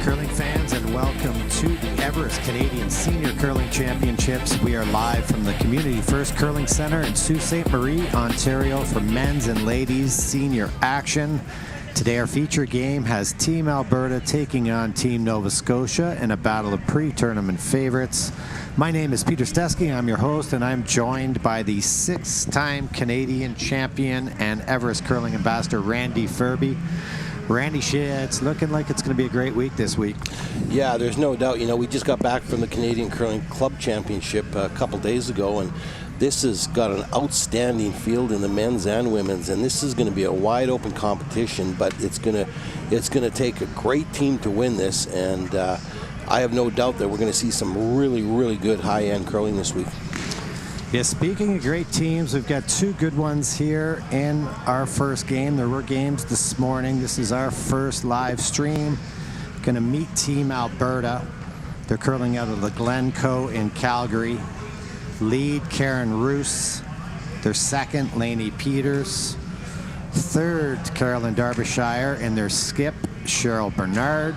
curling fans, and welcome to the Everest Canadian Senior Curling Championships. We are live from the Community First Curling Centre in Sault Ste. Marie, Ontario for men's and ladies senior action. Today our feature game has Team Alberta taking on Team Nova Scotia in a battle of pre-tournament favorites. My name is Peter Stesky, I'm your host, and I'm joined by the six-time Canadian champion and Everest Curling Ambassador, Randy Ferbey. Randy, it's looking like it's going to be a great week this week. Yeah, there's no doubt. You know, we just got back from the Canadian Curling Club Championship a couple days ago, and this has got an outstanding field in the men's and women's, and this is going to be a wide open competition, but it's going to take a great team to win this, and I have no doubt that we're going to see some really good high-end curling this week. Yeah, speaking of great teams, we've got two good ones here in our first game. There were games this morning. This is our first live stream. Going to meet Team Alberta. They're curling out of the Glencoe in Calgary. Lead, Karen Roos. Their second, Lainey Peters. Third, Carolyn Derbyshire. And their skip, Cheryl Bernard.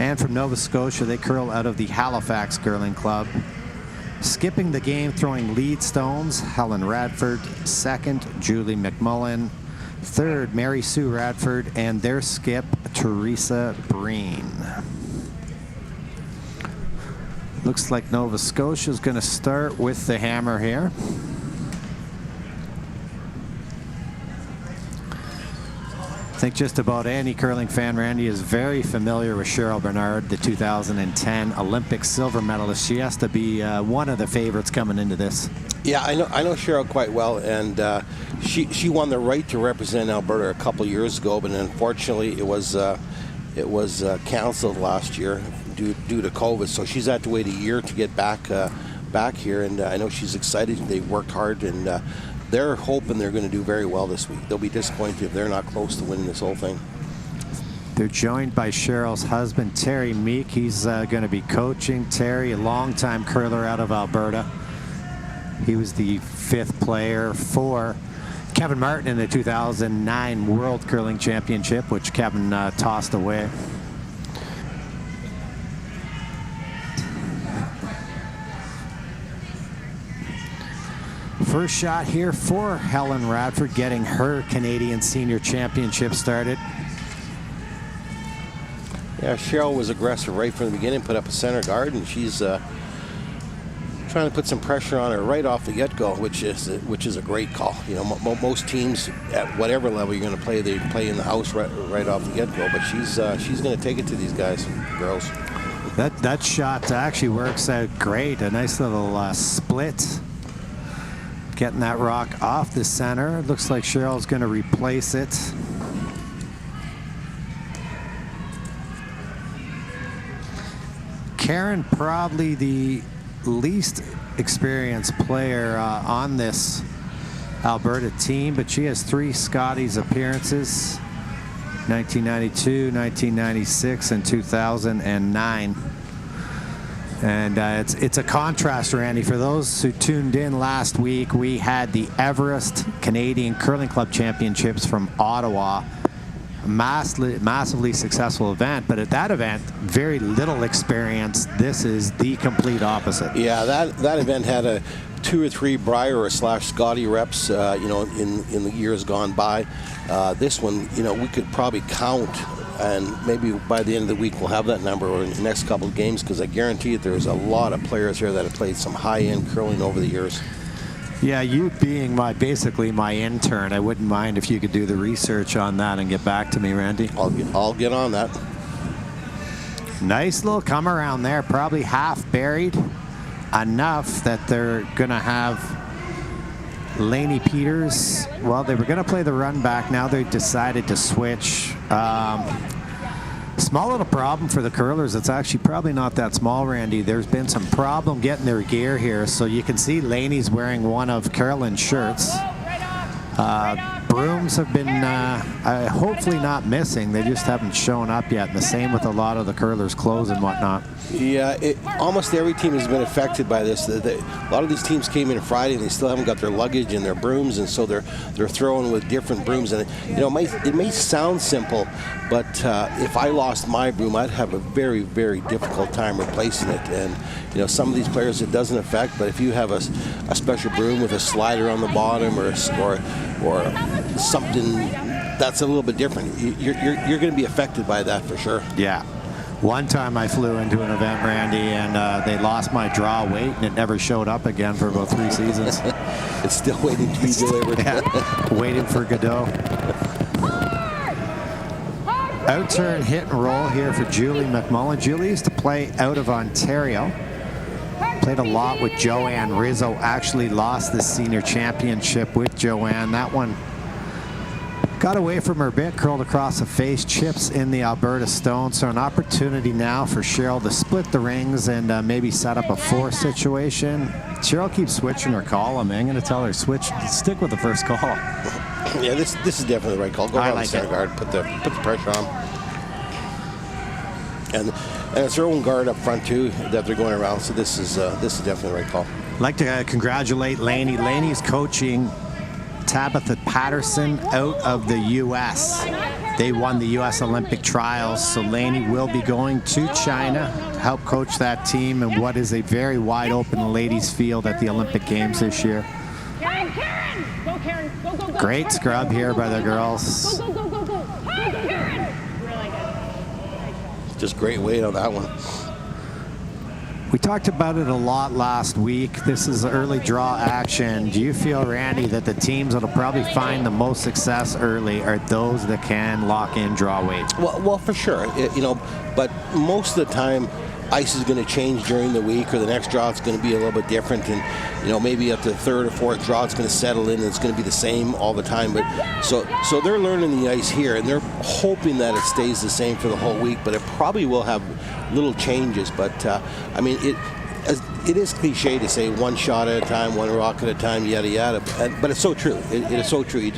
And from Nova Scotia, they curl out of the Halifax Curling Club. Skipping the game, throwing lead stones, Helen Radford. Second, Julie McMullen. Third, Mary Sue Radford. And their skip, Teresa Breen. Looks like Nova Scotia is going to start with the hammer here. I think just about any curling fan, Randy, is very familiar with Cheryl Bernard, the 2010 Olympic silver medalist. She has to be one of the favorites coming into this. Yeah, I know Cheryl quite well, and she won the right to represent Alberta a couple years ago, but unfortunately it was canceled last year due to COVID. So she's had to wait a year to get back here, and I know she's excited. They worked hard, and they're hoping they're going to do very well this week. They'll be disappointed if they're not close to winning this whole thing. They're joined by Cheryl's husband, Terry Meek. He's going to be coaching. Terry, a longtime curler out of Alberta. He was the fifth player for Kevin Martin in the 2009 World Curling Championship, which Kevin tossed away. First shot here for Helen Radford, getting her Canadian Senior Championship started. Yeah, Cheryl was aggressive right from the beginning, put up a center guard, and she's trying to put some pressure on her right off the get-go, which is a great call. You know, most teams at whatever level you're going to play, they play in the house right off the get-go, but she's going to take it to these guys, girls. That shot actually works out great. A nice little split. Getting that rock off the center. It looks like Cheryl's going to replace it. Karen, probably the least experienced player on this Alberta team, but she has 3 Scotties appearances, 1992, 1996, and 2009. And it's a contrast, Randy. For those who tuned in last week, we had the Everest Canadian Curling Club Championships from Ottawa. Massively successful event, but at that event, very little experience. This is the complete opposite. Yeah, that event had 2 or 3 Brier or Scotty reps, you know, in the years gone by. This one, you know, we could probably count, and maybe by the end of the week we'll have that number, or in the next couple of games, because I guarantee you there's a lot of players here that have played some high-end curling over the years. Yeah, you being basically my intern, I wouldn't mind if you could do the research on that and get back to me, Randy. I'll get on that. Nice little come around there, probably half buried, enough that they're gonna have Lainey Peters. Well, they were gonna play the run back. Now they decided to switch. Small little problem for the curlers. It's actually probably not that small, Randy. There's been some problem getting their gear here. So you can see Lainey's wearing one of Carolyn's shirts. Brooms have been hopefully not missing. They just haven't shown up yet. And the same with a lot of the curlers' clothes and whatnot. Yeah, almost every team has been affected by this. A lot of these teams came in Friday and they still haven't got their luggage and their brooms, and so they're throwing with different brooms. And it may sound simple, but if I lost my broom, I'd have a very, very difficult time replacing it. And some of these players it doesn't affect, but if you have a special broom with a slider on the bottom or something that's a little bit different, you're going to be affected by that for sure. Yeah. One time I flew into an event, Randy, and they lost my draw weight, and it never showed up again for about 3 seasons. It's still waiting to be delivered. Yeah, waiting for Godot. Out-turn hit and roll here for Julie McMullen. Julie used to play out of Ontario. Played a lot with Joanne Rizzo. Actually lost the senior championship with Joanne. That one got away from her bit, curled across the face, chips in the Alberta Stone. So an opportunity now for Cheryl to split the rings and maybe set up a 4 situation. Cheryl keeps switching her call. I'm going to tell her stick with the first call. Yeah, this is definitely the right call. Go around the center guard, put the pressure on. And it's their own guard up front too that they're going around. So this is definitely the right call. I'd like to congratulate Laney. Laney's coaching Tabitha Patterson out of the U.S. They won the U.S. Olympic trials, so Laney will be going to China to help coach that team in what is a very wide open ladies field at the Olympic Games this year. Great scrub here by the girls. Just great weight on that one. We talked about it a lot last week. This is early draw action. Do you feel, Randy, that the teams that'll probably find the most success early are those that can lock in draw weight? Well, for sure. But most of the time, ice is going to change during the week, or the next draw it's going to be a little bit different, and maybe at the 3rd or 4th draw it's going to settle in and it's going to be the same all the time. But so they're learning the ice here, and they're hoping that it stays the same for the whole week. But it probably will have little changes. But it is cliche to say one shot at a time, one rock at a time, yada yada. But it's so true. It is so true. You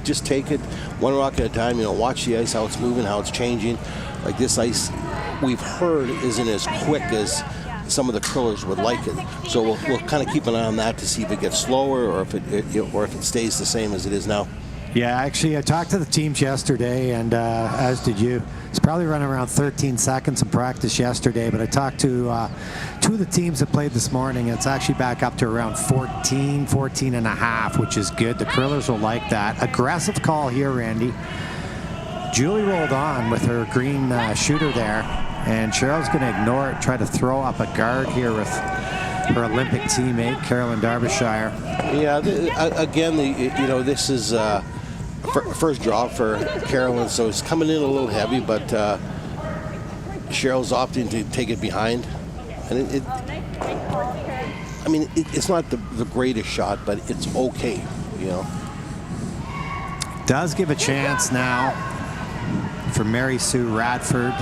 just take it one rock at a time. Watch the ice, how it's moving, how it's changing. Like this ice, we've heard isn't as quick as some of the curlers would like it. So we'll kind of keep an eye on that to see if it gets slower or if it stays the same as it is now. Yeah, actually, I talked to the teams yesterday, and as did you. It's probably running around 13 seconds in practice yesterday, but I talked to 2 of the teams that played this morning. It's actually back up to around 14 and a half, which is good. The curlers will like that. Aggressive call here, Randy. Julie rolled on with her green shooter there, and Cheryl's going to ignore it, try to throw up a guard here with her Olympic teammate, Carolyn Derbyshire. Yeah, again, this is first draw for Carolyn, so it's coming in a little heavy, but Cheryl's opting to take it behind. And it's not the greatest shot, but it's okay, Does give a chance now for Mary Sue Radford.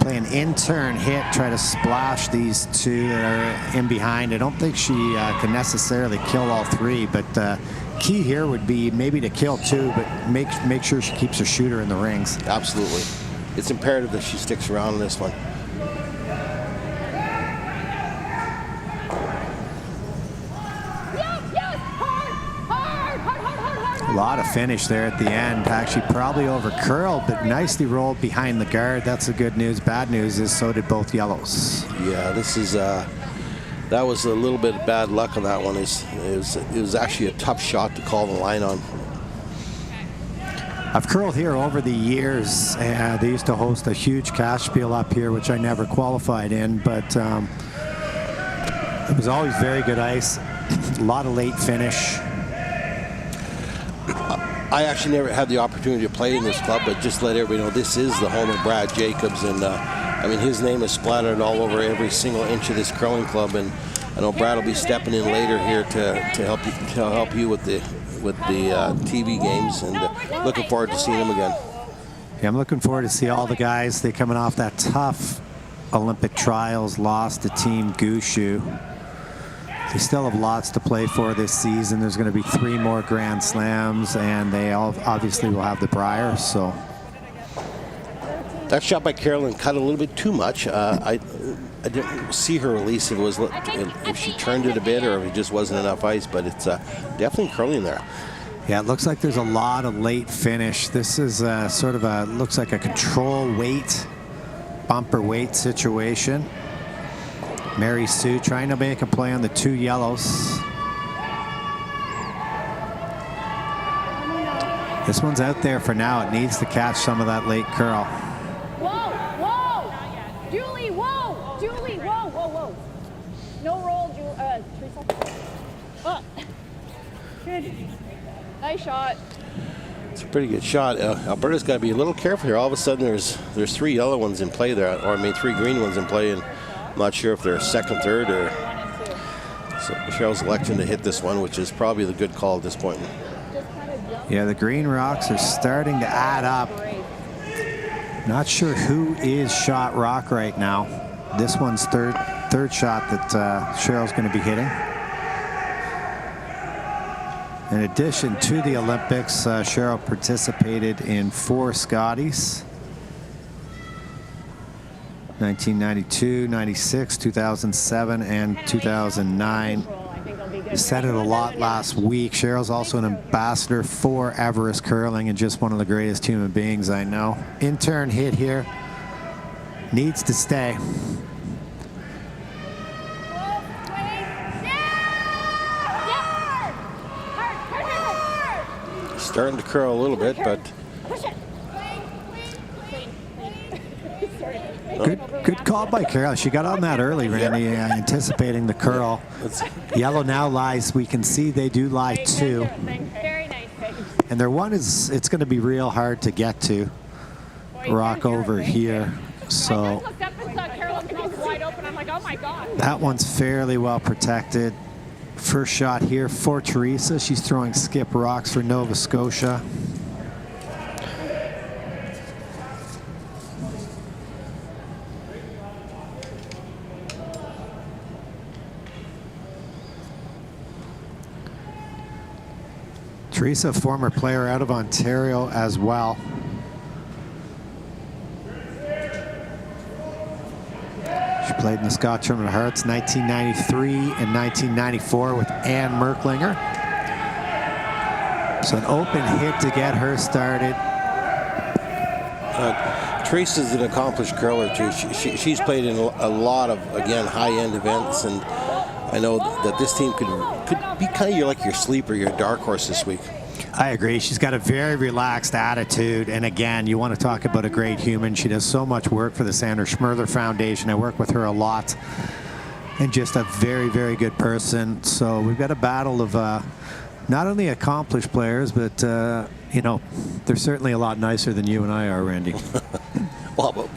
Play an in-turn hit, try to splash these 2 that are in behind. I don't think she can necessarily kill all 3, but key here would be maybe to kill 2, but make sure she keeps her shooter in the rings. Absolutely. It's imperative that she sticks around in this one. A lot of finish there at the end. Actually probably over curled, but nicely rolled behind the guard. That's the good news. Bad news is so did both yellows. Yeah, this is that was a little bit of bad luck on that one. It was actually a tough shot to call the line on. I've curled here over the years. They used to host a huge cash spiel up here, which I never qualified in, but it was always very good ice. A lot of late finish. I actually never had the opportunity to play in this club, but just let everybody know this is the home of Brad Jacobs, and his name is splattered all over every single inch of this curling club, and I know Brad will be stepping in later here to help you with the TV games, and looking forward to seeing him again. Yeah, I'm looking forward to see all the guys. They coming off that tough Olympic trials loss to Team Gushu. They still have lots to play for this season. There's going to be 3 more Grand Slams, and they all obviously will have the Briar. So that shot by Carolyn cut a little bit too much. I didn't see her release if she turned it a bit or if it just wasn't enough ice, but it's definitely curling there. yeah, it looks like there's a lot of late finish. This is sort of looks like a control weight, bumper weight situation. Mary Sue trying to make a play on the 2 yellows. This one's out there for now. It needs to catch some of that late curl. Whoa, whoa! Julie, whoa! Julie, whoa, whoa, whoa. No roll, Teresa. Oh. Good. Nice shot. It's a pretty good shot. Alberta's got to be a little careful here. All of a sudden, there's 3 yellow ones in play there, or I mean 3 green ones in play, and I'm not sure if they're second, third, or so Cheryl's electing to hit this one, which is probably the good call at this point. Yeah, the green rocks are starting to add up. Not sure who is shot rock right now. This one's third shot that Cheryl's going to be hitting. In addition to the Olympics, Cheryl participated in 4 Scotties. 1992, 96, 2007, and 2009. Said it a lot last week. Cheryl's also an ambassador for Everest curling and just one of the greatest human beings I know. Intern hit here. Needs to stay. Starting to curl a little bit, but Good call by Carol. She got on that early, Randy, anticipating the curl. Yellow now lies. We can see they do lie 2. Very nice. And their one is, it's going to be real hard to get to. Rock over here. So I looked up and saw Carolyn's mouth wide open. I'm like, oh my God. that one's fairly well protected. First shot here for Teresa. She's throwing skip rocks for Nova Scotia. Teresa, former player out of Ontario as well. She played in the Scott Tournament of Hearts 1993 and 1994 with Ann Merklinger. So an open hit to get her started. Teresa's an accomplished curler too. She's played in a lot of, again, high-end events, and I know that this team could be kind of like your sleeper, your dark horse this week. I agree. She's got a very relaxed attitude. And again, you want to talk about a great human. She does so much work for the Sandra Schmerler Foundation. I work with her a lot. And just a very, very good person. So we've got a battle of not only accomplished players, but, you know, they're certainly a lot nicer than you and I are, Randy. Well, but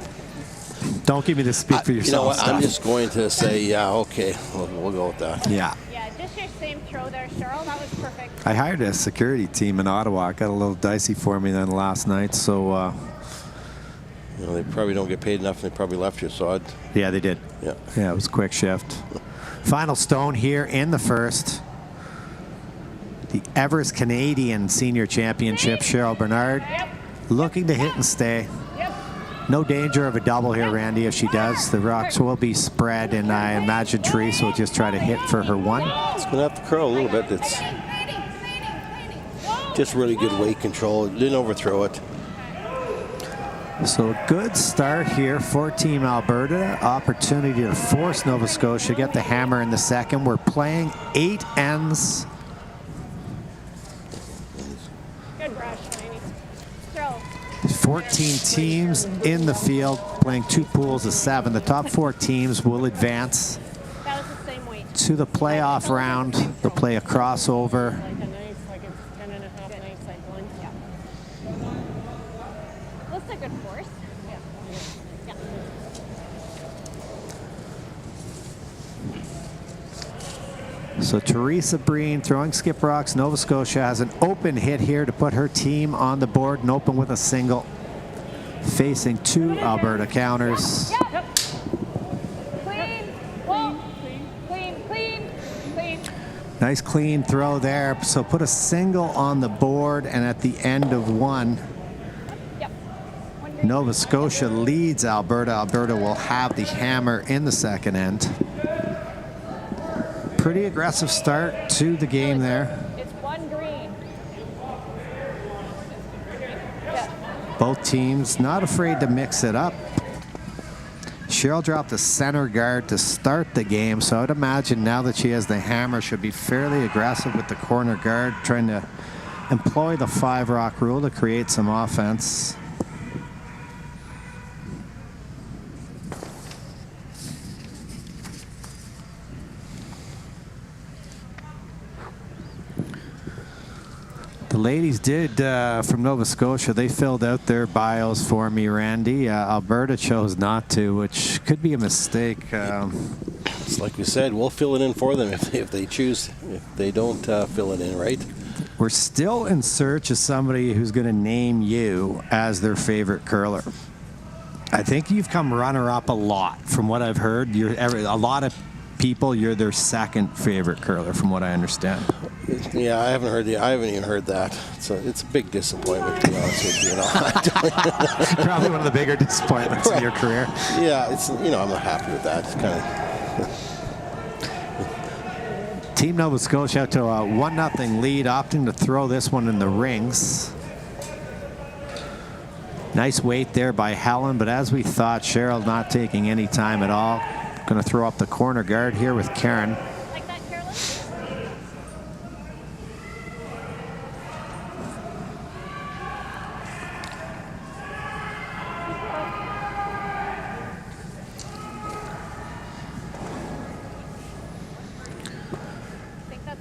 don't give me the speak for yourself. You know what? Stuff. I'm just going to say, yeah, okay. We'll go with that. Yeah. Yeah, just your same throw there, Cheryl. That was perfect. I hired a security team in Ottawa. It got a little dicey for me then last night. So, you know, they probably don't get paid enough, and they probably left you. So yeah, they did. Yeah. Yeah, it was a quick shift. Final stone here in the first. The Everest Canadian Senior Championship. Cheryl Bernard looking to hit and stay. No danger of a double here, Randy. If she does, the rocks will be spread, and I imagine Teresa will just try to hit for her one. It's going to have to curl a little bit. It's just really good weight control. It didn't overthrow it. So a good start here for Team Alberta. Opportunity to force Nova Scotia, get the hammer in the second. We're playing 8 ends. Good brush, Amy. Throw. 14 teams in the field, playing 2 pools of 7. The top 4 teams will advance That was the same weight. to the playoff round. They'll play a crossover. Like a nice, like it's 10.5 nice, like one. Yeah. Looks like a good force. Yeah. So Teresa Breen throwing skip rocks. Nova Scotia has an open hit here to put her team on the board and open with a single. Facing 2 Alberta counters. Yep. Clean. Whoa. Clean. Nice clean throw there. So put a single on the board, and at the end of one, Nova Scotia leads Alberta. Alberta will have the hammer in the second end. Pretty aggressive start to the game there. It's one green. Both teams not afraid to mix it up. Cheryl dropped the center guard to start the game, so I would imagine now that she has the hammer, she'll be fairly aggressive with the corner guard, trying to employ the 5-rock rule to create some offense. The ladies did, from Nova Scotia, they filled out their bios for me, Randy. Alberta chose not to, which could be a mistake. It's like we said, we'll fill it in for them if they choose. If they don't fill it in, right? We're still in search of somebody who's going to name you as their favorite curler. I think you've come runner-up a lot, from what I've heard. A lot of people, you're their second favorite curler, from what I understand. Yeah, I haven't even heard that. So it's a big disappointment, to be honest with you. Probably one of the bigger disappointments in your career. Yeah, it's I'm not happy with that. It's kind of. Team Nova Scotia out to a 1-0 lead, opting to throw this one in the rings. Nice weight there by Helen, but as we thought, Cheryl not taking any time at all. Going to throw up the corner guard here with Karen. Like that, Carolyn?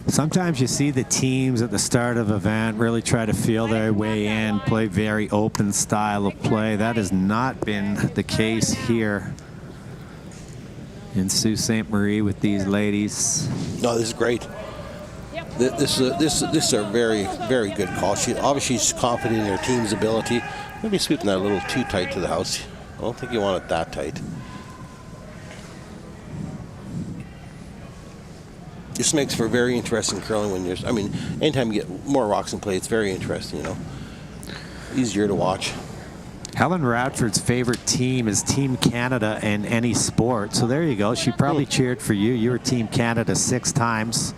Sometimes you see the teams at the start of an event really try to feel their way in, play very open style of play. That has not been the case here in Sault Ste. Marie with these ladies. No, this is great. This is a very, very good call. Obviously she's confident in her team's ability. Maybe sweeping that a little too tight to the house. I don't think you want it that tight. This makes for very interesting curling when anytime you get more rocks in play, it's very interesting, Easier to watch. Helen Radford's favorite team is Team Canada in any sport. So there you go. She probably cheered for you. You were Team Canada 6 times.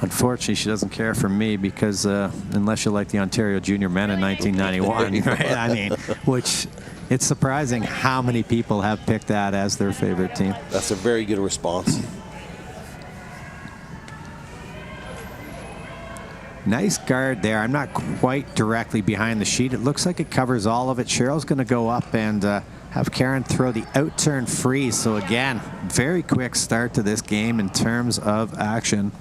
Unfortunately, she doesn't care for me because unless you like the Ontario Junior Men in 1991, right? I mean, which it's surprising how many people have picked that as their favorite team. That's a very good response. Nice guard there. I'm not quite directly behind the sheet. It looks like it covers all of it. Cheryl's going to go up and have Karen throw the out-turn free. So again, very quick start to this game in terms of action.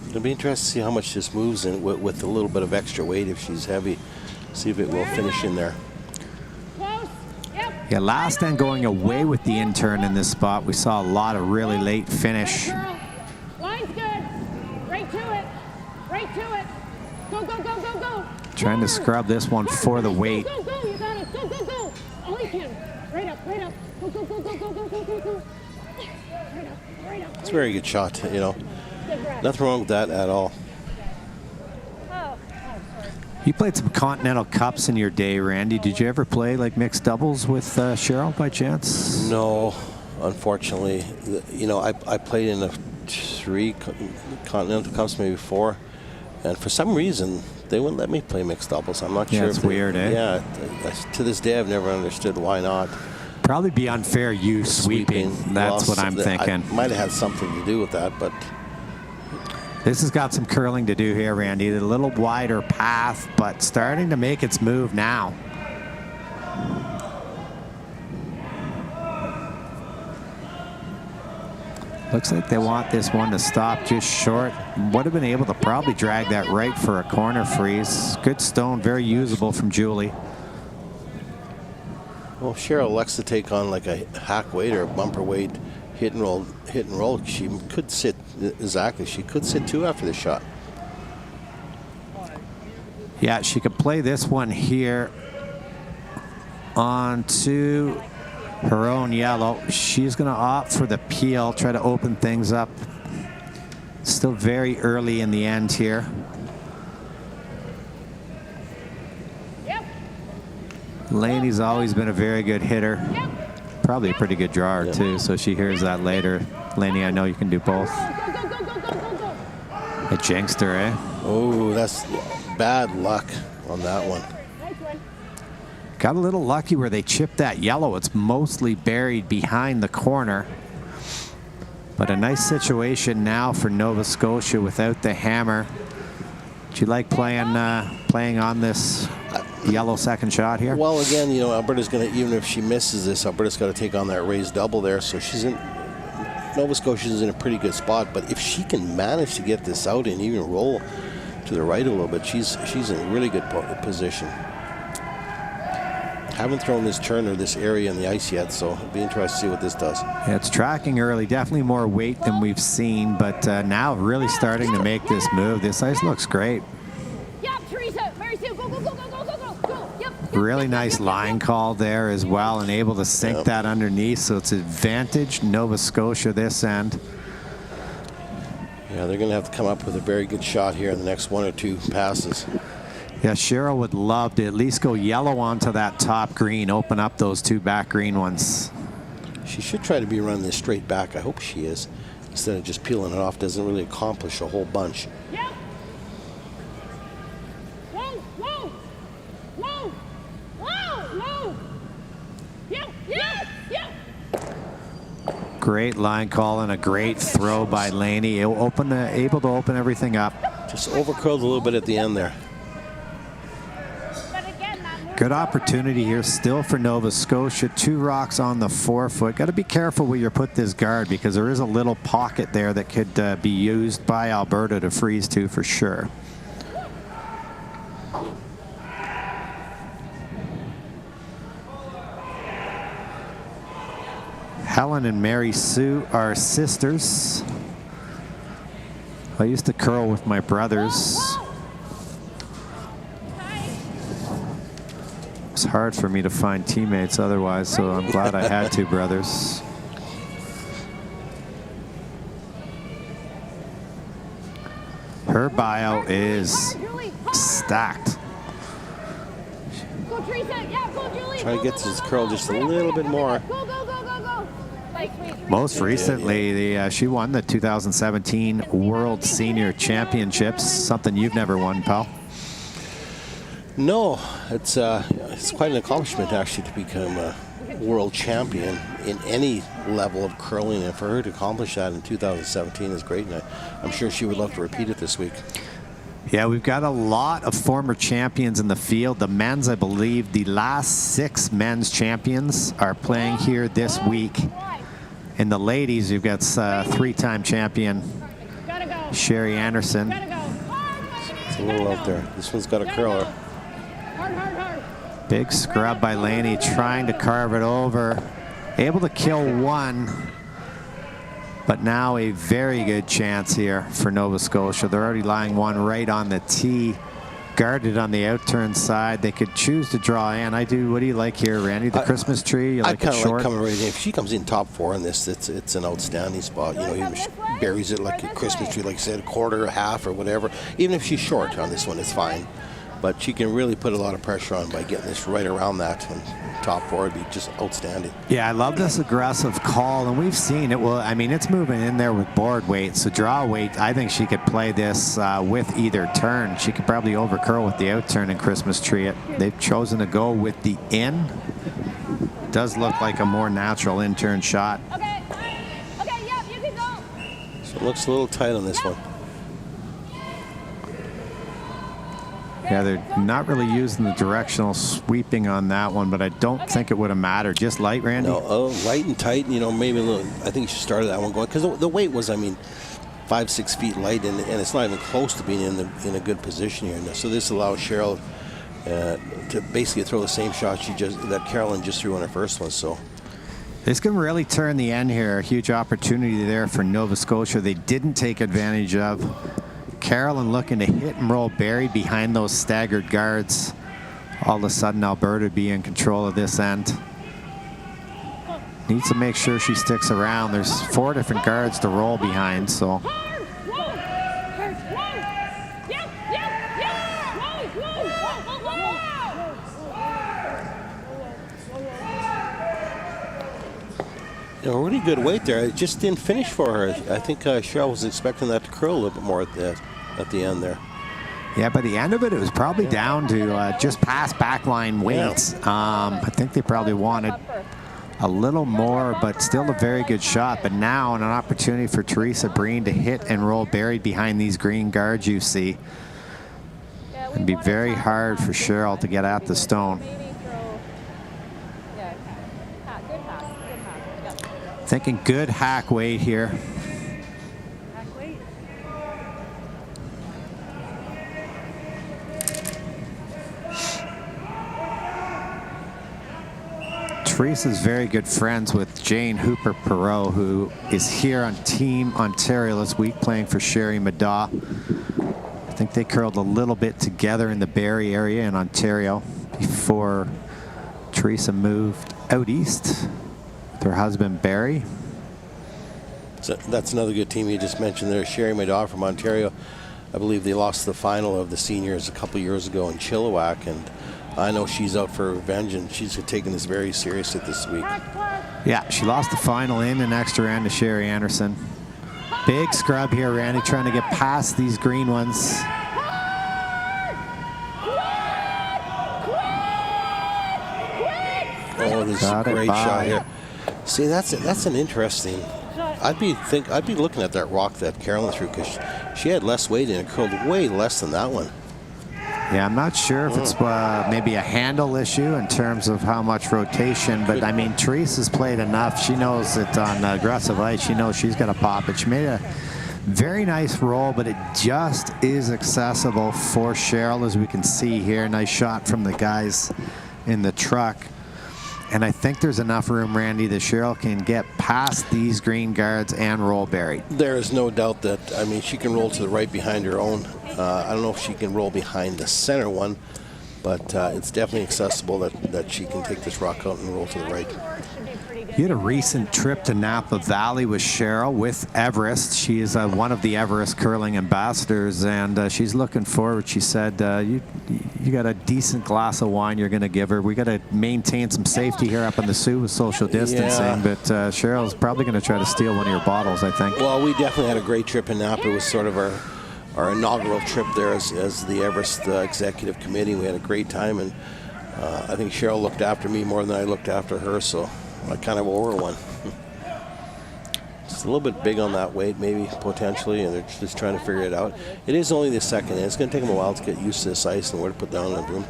It'll be interesting to see how much this moves in with a little bit of extra weight if she's heavy. See if it will finish in there. Yeah, last end going away with the in-turn in this spot. We saw a lot of really late finish. Line's good. Right to it. Right to it. Go, go, go, go, go. Trying to scrub this one for the weight. Go, go, go. You got it. Go, go, go. All you can. Right up, right up. Go, go, go, go, go, go, go, go, go. Right up, right up. It's a very good shot, Nothing wrong with that at all. You played some Continental Cups in your day, Randy. Did you ever play like mixed doubles with Cheryl by chance? No, unfortunately. I played in 3 Continental Cups, maybe 4, and for some reason they wouldn't let me play mixed doubles. I'm not sure. It's weird, eh? Yeah. To this day, I've never understood why not. Probably be unfair you sweeping. That's what I'm thinking. I might have had something to do with that, but. This has got some curling to do here, Randy. A little wider path, but starting to make its move now. Looks like they want this one to stop just short. Would have been able to probably drag that right for a corner freeze. Good stone, very usable from Julie. Well, Cheryl elects to take on like a hack weight or a bumper weight hit and roll. She could sit exactly. She could sit 2 after the shot. Yeah, she could play this one here onto her own yellow. She's going to opt for the peel, try to open things up. Still very early in the end here. Yep. Laney's always been a very good hitter. Yep. Probably a pretty good drawer, too, so she hears that later. Laney, I know you can do both. Go, go, go, go, go, go, go. A jinxed her, eh? Oh, that's bad luck on that one. Nice one. Got a little lucky where they chipped that yellow. It's mostly buried behind the corner. But a nice situation now for Nova Scotia without the hammer. Do you like playing on this yellow second shot here? Well, again, you know, Alberta's going to, even if she misses this, Alberta's got to take on that raised double there. So she's in, Nova Scotia's in a pretty good spot. But if she can manage to get this out and even roll to the right a little bit, she's in a really good position. Haven't thrown this turn or this area in the ice yet, so it'll be interesting to see what this does. Yeah, it's tracking early, definitely more weight than we've seen, but now really starting to make this move. This ice looks great. Yep, Teresa. Mary Sue, go, go, go, go, go, go, go, go. Yep. Really nice line call there as well, and able to sink that underneath, so it's advantage Nova Scotia this end. Yeah, they're going to have to come up with a very good shot here in the next one or two passes. Yeah, Cheryl would love to at least go yellow onto that top green, open up those two back green ones. She should try to be running this straight back. I hope she is. Instead of just peeling it off, doesn't really accomplish a whole bunch. Yep. Whoa, whoa, whoa, whoa, whoa. Yep, yep, yep. Great line call and a great throw by Laney. Able to open everything up. Just overcurled a little bit at the end there. Good opportunity here still for Nova Scotia. 2 rocks on the forefoot. Got to be careful where you put this guard because there is a little pocket there that could be used by Alberta to freeze to for sure. Helen and Mary Sue are sisters. I used to curl with my brothers. It's hard for me to find teammates otherwise, so I'm glad I had 2 brothers. Her bio is stacked. Go, Teresa. Yeah, go, Julie. Try to get this curl just a little bit more. Go, go, go, go, go. Most recently, she won the 2017 World Senior Championships, something you've never won, pal. No, it's quite an accomplishment actually to become a world champion in any level of curling, and for her to accomplish that in 2017 is great, and I'm sure she would love to repeat it this week. Yeah, we've got a lot of former champions in the field. The men's, I believe, the last 6 men's champions are playing here this week. In the ladies, you've got 3-time champion Sherry Anderson. It's a little out there. This one's got a curler. Big scrub by Laney, trying to carve it over. Able to kill 1, but now a very good chance here for Nova Scotia. They're already lying 1 right on the tee, guarded on the outturn side. They could choose to draw in. What do you like here, Randy? The Christmas tree? You like it short? Like coming right in. If she comes in top 4 in this, it's an outstanding spot. You know, even if she buries it like a Christmas tree, like I said, a quarter, a half, or whatever. Even if she's short on this one, it's fine. But she can really put a lot of pressure on by getting this right around that, and top 4 would be just outstanding. Yeah, I love this aggressive call, and we've seen it. Well, I mean, it's moving in there with board weight, so draw weight. I think she could play this with either turn. She could probably overcurl with the outturn and Christmas tree it. They've chosen to go with the in. Does look like a more natural in-turn shot. Okay, yep, you can go. So it looks a little tight on this one. Yeah, they're not really using the directional sweeping on that one, but I don't think it would have mattered. Just light, Randy? No, light and tight, you know, maybe a little. I think she started that one going, because the weight was, I mean, 5-6 feet light, and it's not even close to being in a good position here. So this allows Cheryl to basically throw the same shot that Carolyn just threw on her first one. So this can really turn the end here. A huge opportunity there for Nova Scotia. They didn't take advantage of. Carolyn looking to hit and roll buried behind those staggered guards. All of a sudden, Alberta be in control of this end. Needs to make sure she sticks around. There's 4 different guards to roll behind, so. Really good weight there. It just didn't finish for her. I think Cheryl was expecting that to curl a little bit more at the end there. Yeah, by the end of it, it was probably down to just past backline weights. I think they probably wanted a little more, but still a very good shot. But now an opportunity for Teresa Breen to hit and roll buried behind these green guards you see. It'd be very hard for Cheryl to get at the stone. Thinking good hack weight here. Teresa's very good friends with Jane Hooper-Perreault, who is here on Team Ontario this week playing for Sherry Madaw. I think they curled a little bit together in the Barrie area in Ontario before Teresa moved out east with her husband Barry. So that's another good team you just mentioned there, Sherry Madaw from Ontario. I believe they lost the final of the seniors a couple years ago in Chilliwack, and I know she's out for revenge, and she's taking this very seriously this week. Yeah, she lost the final in an extra end to Sherry Anderson. Big scrub here, Randy, trying to get past these green ones. Oh, this is a great shot here. See, that's an interesting. I'd be looking at that rock that Carolyn threw, because she had less weight and it curled way less than that one. Yeah, I'm not sure if it's maybe a handle issue in terms of how much rotation, but I mean, Teresa's played enough. She knows that on aggressive ice, she knows she's going to pop it. She made a very nice roll, but it just is accessible for Cheryl, as we can see here. Nice shot from the guys in the truck. And I think there's enough room, Randy, that Cheryl can get past these green guards and roll buried. There is no doubt that, I mean, she can roll to the right behind her own. I don't know if she can roll behind the center one, but it's definitely accessible that she can take this rock out and roll to the right. You had a recent trip to Napa Valley with Cheryl with Everest. She is one of the Everest curling ambassadors, and she's looking forward. She said, you got a decent glass of wine you're going to give her. We got to maintain some safety here up in the Sioux with social distancing, yeah. But Cheryl's probably going to try to steal one of your bottles, I think. Well, we definitely had a great trip in Napa. It was sort of our inaugural trip there as the Everest Executive Committee. We had a great time, and I think Cheryl looked after me more than I looked after her, so I kind of owe her one. Just a little bit big on that weight, maybe, potentially, and they're just trying to figure it out. It is only the second, and it's going to take them a while to get used to this ice and where to put down in the broom.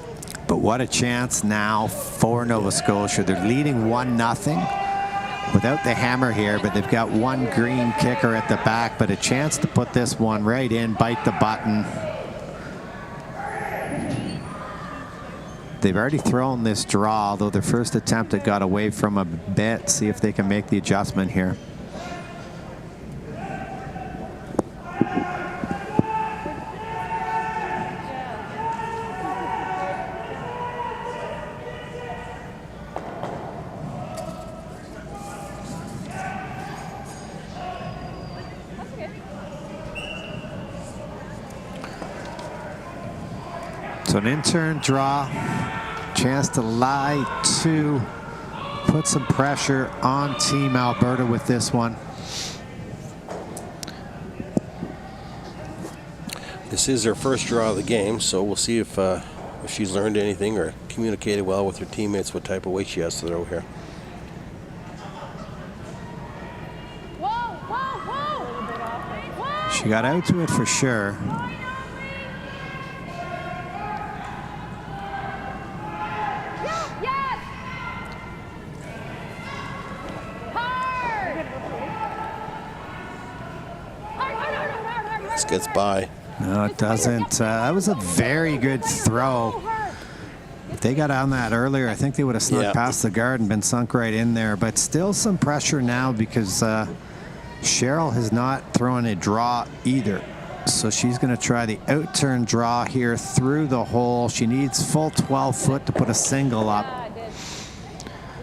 But what a chance now for Nova Scotia. They're leading 1-0 without the hammer here, but they've got one green kicker at the back, but a chance to put this one right in, bite the button. They've already thrown this draw, although their first attempt it got away from a bit. See if they can make the adjustment here. So an in-turn draw, chance to lie to put some pressure on Team Alberta with this one. This is her first draw of the game, so we'll see if she's learned anything or communicated well with her teammates, what type of weight she has to throw here. Whoa, whoa, whoa! She got out to it for sure. This gets by. No, it doesn't. That was a very good throw. If they got on that earlier, I think they would have snuck past the guard and been sunk right in there. But still some pressure now because Cheryl has not thrown a draw either. So she's going to try the out-turn draw here through the hole. She needs full 12 foot to put a single up.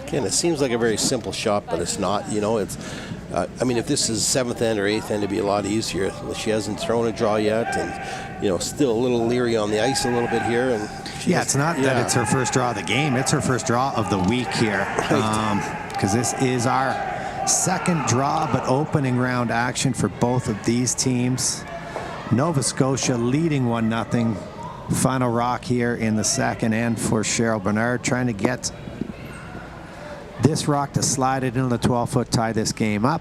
Again, it seems like a very simple shot, but it's not. You know, it's. I mean, if this is 7th end or 8th end, it'd be a lot easier. She hasn't thrown a draw yet, and you know, still a little leery on the ice a little bit here. And it's not that it's her first draw of the game; it's her first draw of the week here, because this is our Second draw, but opening round action for both of these teams. Nova Scotia leading 1-0. Final rock here in the second end for Cheryl Bernard, trying to get this rock to slide it into the 12-foot, tie this game up.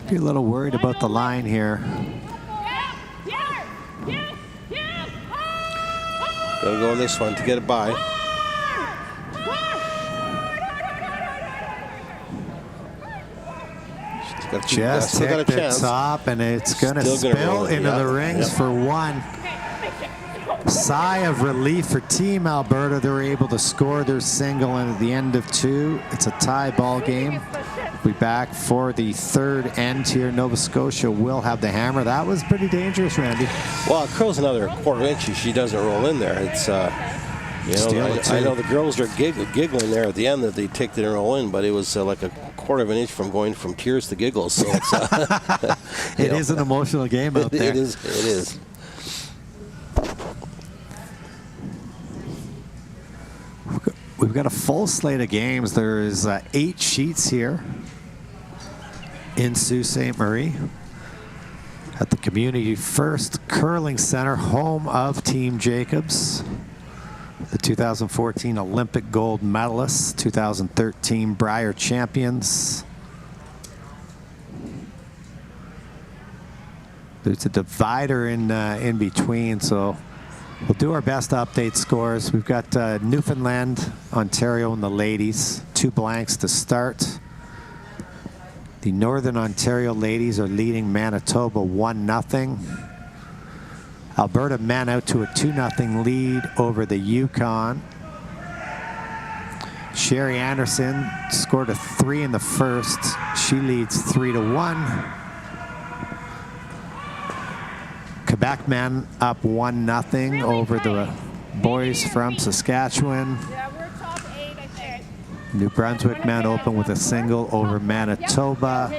Be a little worried about the line here. Gonna go on this one to get it by. Just hit the top, and it's going to spill into the rings for one. Sigh of relief for Team Alberta. They were able to score their single, and at the end of two, it's a tie ball game. We'll be back for the third end here. Nova Scotia will have the hammer. That was pretty dangerous, Randy. Well, it curls another quarter inch. She doesn't roll in there. It's I know the girls are giggling there at the end that they take the roll in, but it was like a quarter of an inch from going from tears to giggles. So it's, it is an emotional game out there. It is. We've got a full slate of games. There is 8 sheets here in Sault Ste. Marie at the Community First Curling Center, home of Team Jacobs. The 2014 Olympic gold medalists, 2013 Brier champions. There's a divider in between, so we'll do our best to update scores. We've got Newfoundland, Ontario, and the ladies. 2 blanks to start. The Northern Ontario ladies are leading Manitoba 1-0. Alberta men out to a 2-0 lead over the Yukon. Sherry Anderson scored a 3 in the first. She leads 3-1. Quebec men up 1-0 over the boys from Saskatchewan. New Brunswick men open with a single over Manitoba.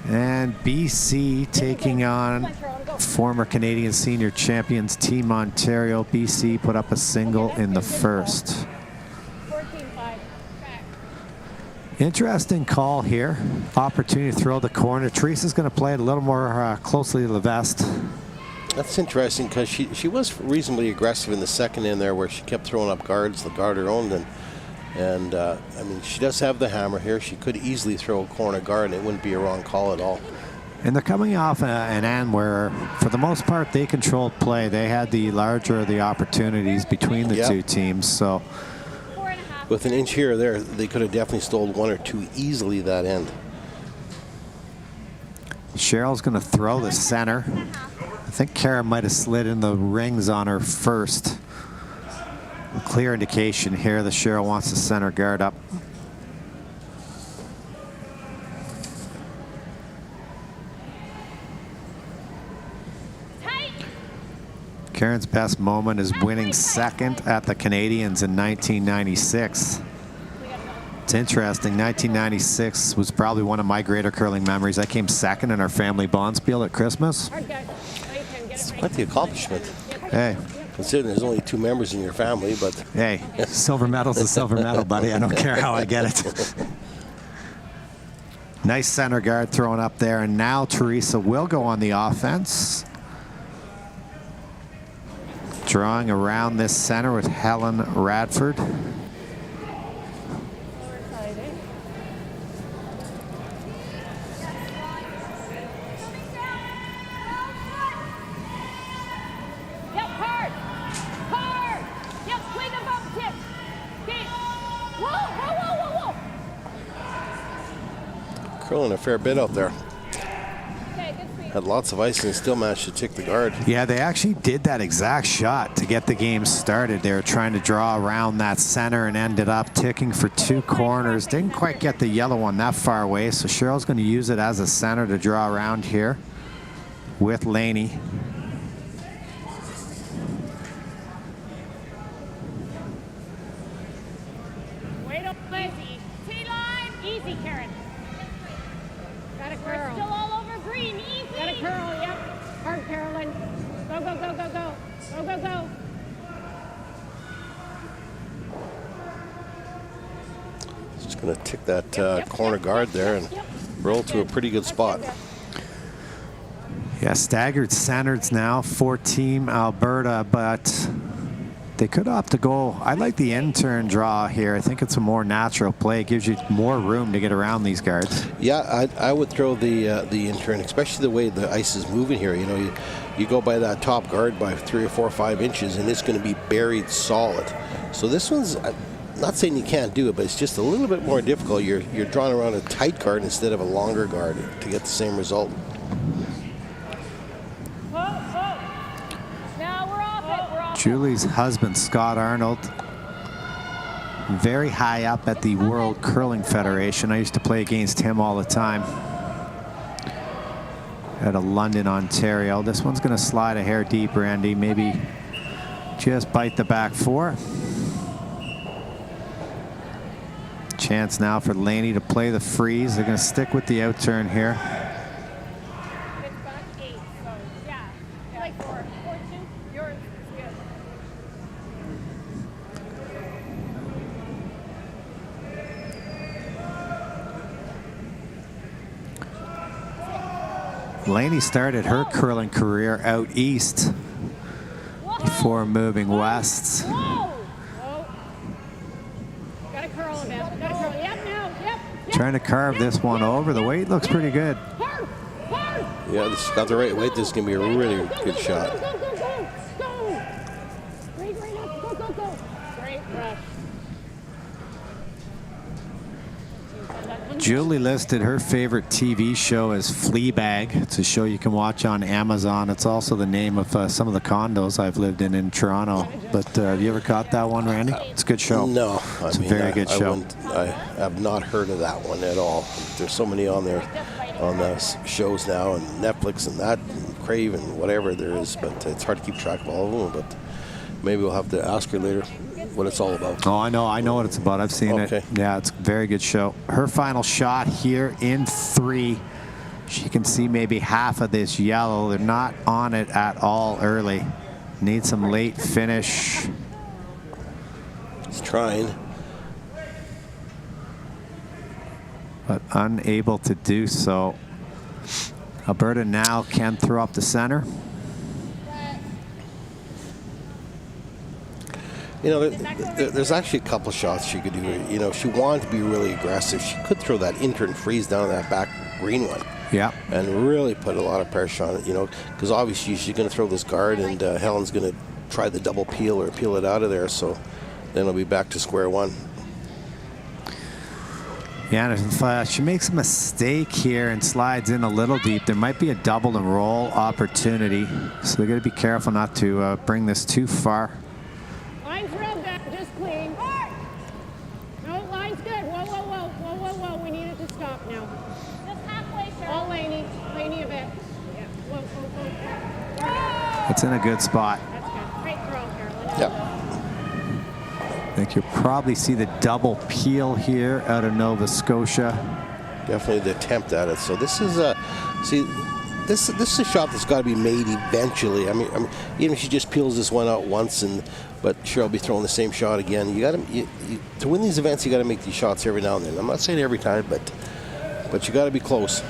And BC taking on former Canadian senior champions Team Ontario. BC put up a single in the first. Interesting call here. Opportunity to throw the corner. Teresa's going to play it a little more closely to the vest. That's interesting because she was reasonably aggressive in the second in there where she kept throwing up guards, the guard her own. And I mean, she does have the hammer here. She could easily throw a corner guard and it wouldn't be a wrong call at all. And they're coming off an end where, for the most part, they controlled play. They had the larger of the opportunities between the two teams. So with an inch here or there, they could have definitely stole 1 or 2 easily that end. Cheryl's going to throw the center. I think Kara might have slid in the rings on her first. Clear indication here that Cheryl wants the center guard up. Karen's best moment is winning second at the Canadians in 1996. It's interesting, 1996 was probably one of my greater curling memories. I came second in our family bonspiel at Christmas. It's quite the accomplishment. Hey. Considering there's only 2 members in your family, but... Hey, silver medal's a silver medal, buddy. I don't care how I get it. Nice center guard thrown up there, and now Teresa will go on the offense. Drawing around this center with Helen Radford. Curling a fair bit out there. Had lots of ice and still managed to tick the guard. Yeah, they actually did that exact shot to get the game started. They were trying to draw around that center and ended up ticking for 2 corners. Didn't quite get the yellow one that far away, so Cheryl's going to use it as a center to draw around here with Laney. Wait up, Lizzie. T-line, easy, Karen. Got a curl. We're still all over green, easy. Got a curl, yep. Hard curl. Going to tick that corner guard there and roll to a pretty good spot. Yeah, staggered centers now for Team Alberta, but they could opt to go. I like the in-turn draw here. I think it's a more natural play. It gives you more room to get around these guards. Yeah, I would throw the in-turn, especially the way the ice is moving here. You know, you go by that top guard by 3 or 4 or 5 inches, and it's going to be buried solid. So this one's, not saying you can't do it, but it's just a little bit more difficult. You're drawing around a tight guard instead of a longer guard to get the same result. Julie's husband, Scott Arnold, very high up at the World Curling Federation. I used to play against him all the time out of London, Ontario. This one's going to slide a hair deep, Randy. Maybe just bite the back four. Chance now for Laney to play the freeze. They're going to stick with the outturn here. Laney started her curling career out east before moving west. Trying to carve this one over. The weight looks pretty good. Yeah, this got the right weight. This is going to be a really good shot. Julie listed her favorite TV show as Fleabag. It's a show you can watch on Amazon. It's also the name of some of the condos I've lived in Toronto. But have you ever caught that one, Randy? It's a good show. No. It's a very good show. I have not heard of that one at all. There's so many on there, on the shows now, and Netflix and that, and Crave and whatever there is. But it's hard to keep track of all of them. But maybe we'll have to ask her later what it's all about. Oh, I know what it's about. I've seen it. Yeah, it's a very good show. Her final shot here in 3. She can see maybe half of this yellow. They're not on it at all early. Need some late finish. He's trying. But unable to do so. Alberta now can throw up the center. You know, there's actually a couple shots she could do. You know, if she wanted to be really aggressive, she could throw that in-turn freeze down that back green one. Yeah. And really put a lot of pressure on it, you know, because obviously she's going to throw this guard, and Helen's going to try the double peel or peel it out of there. So then it'll be back to square one. Yeah, and if she makes a mistake here and slides in a little deep, there might be a double and roll opportunity. So they got to be careful not to bring this too far. Line's real good, just clean. No, line's good. Whoa. We need it to stop now. Just halfway, sir. All Laney a bit. Yeah. Whoa. It's in a good spot. That's good. Great throw, Carolyn. Yep. I think you'll probably see the double peel here out of Nova Scotia. Definitely the attempt at it. So this is this is a shot that's got to be made eventually. I mean, even if she just peels this one out once, but sure, I'll be throwing the same shot again. You got to win these events. You got to make these shots every now and then. I'm not saying every time, but you got to be close.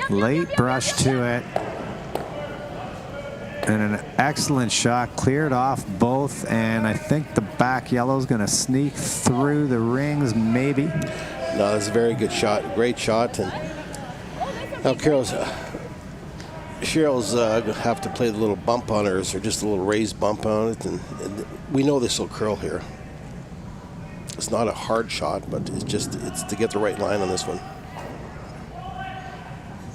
Late brush to it. And an excellent shot, cleared off both, and I think the back yellow is going to sneak through the rings, maybe. No, that's a very good shot, great shot. And now Cheryl's going to have to play the little bump on hers, or just a little raised bump on it, and we know this will curl here. It's not a hard shot, but it's to get the right line on this one.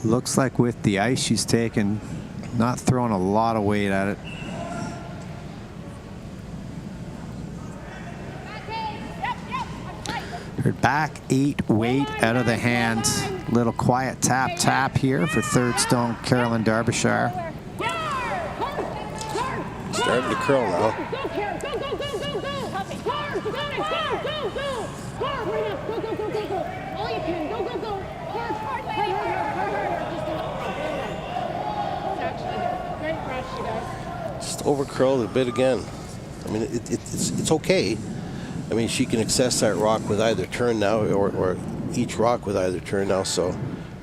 Looks like with the ice she's taken, not throwing a lot of weight at it. Her back 8 weight out of the hand. Little quiet tap here for third stone Carolyn Derbyshire. Starting to curl now. Great brush, she does. Just over curled a bit again. I mean, it's okay. I mean, she can access that rock with either turn now, or each rock with either turn now. So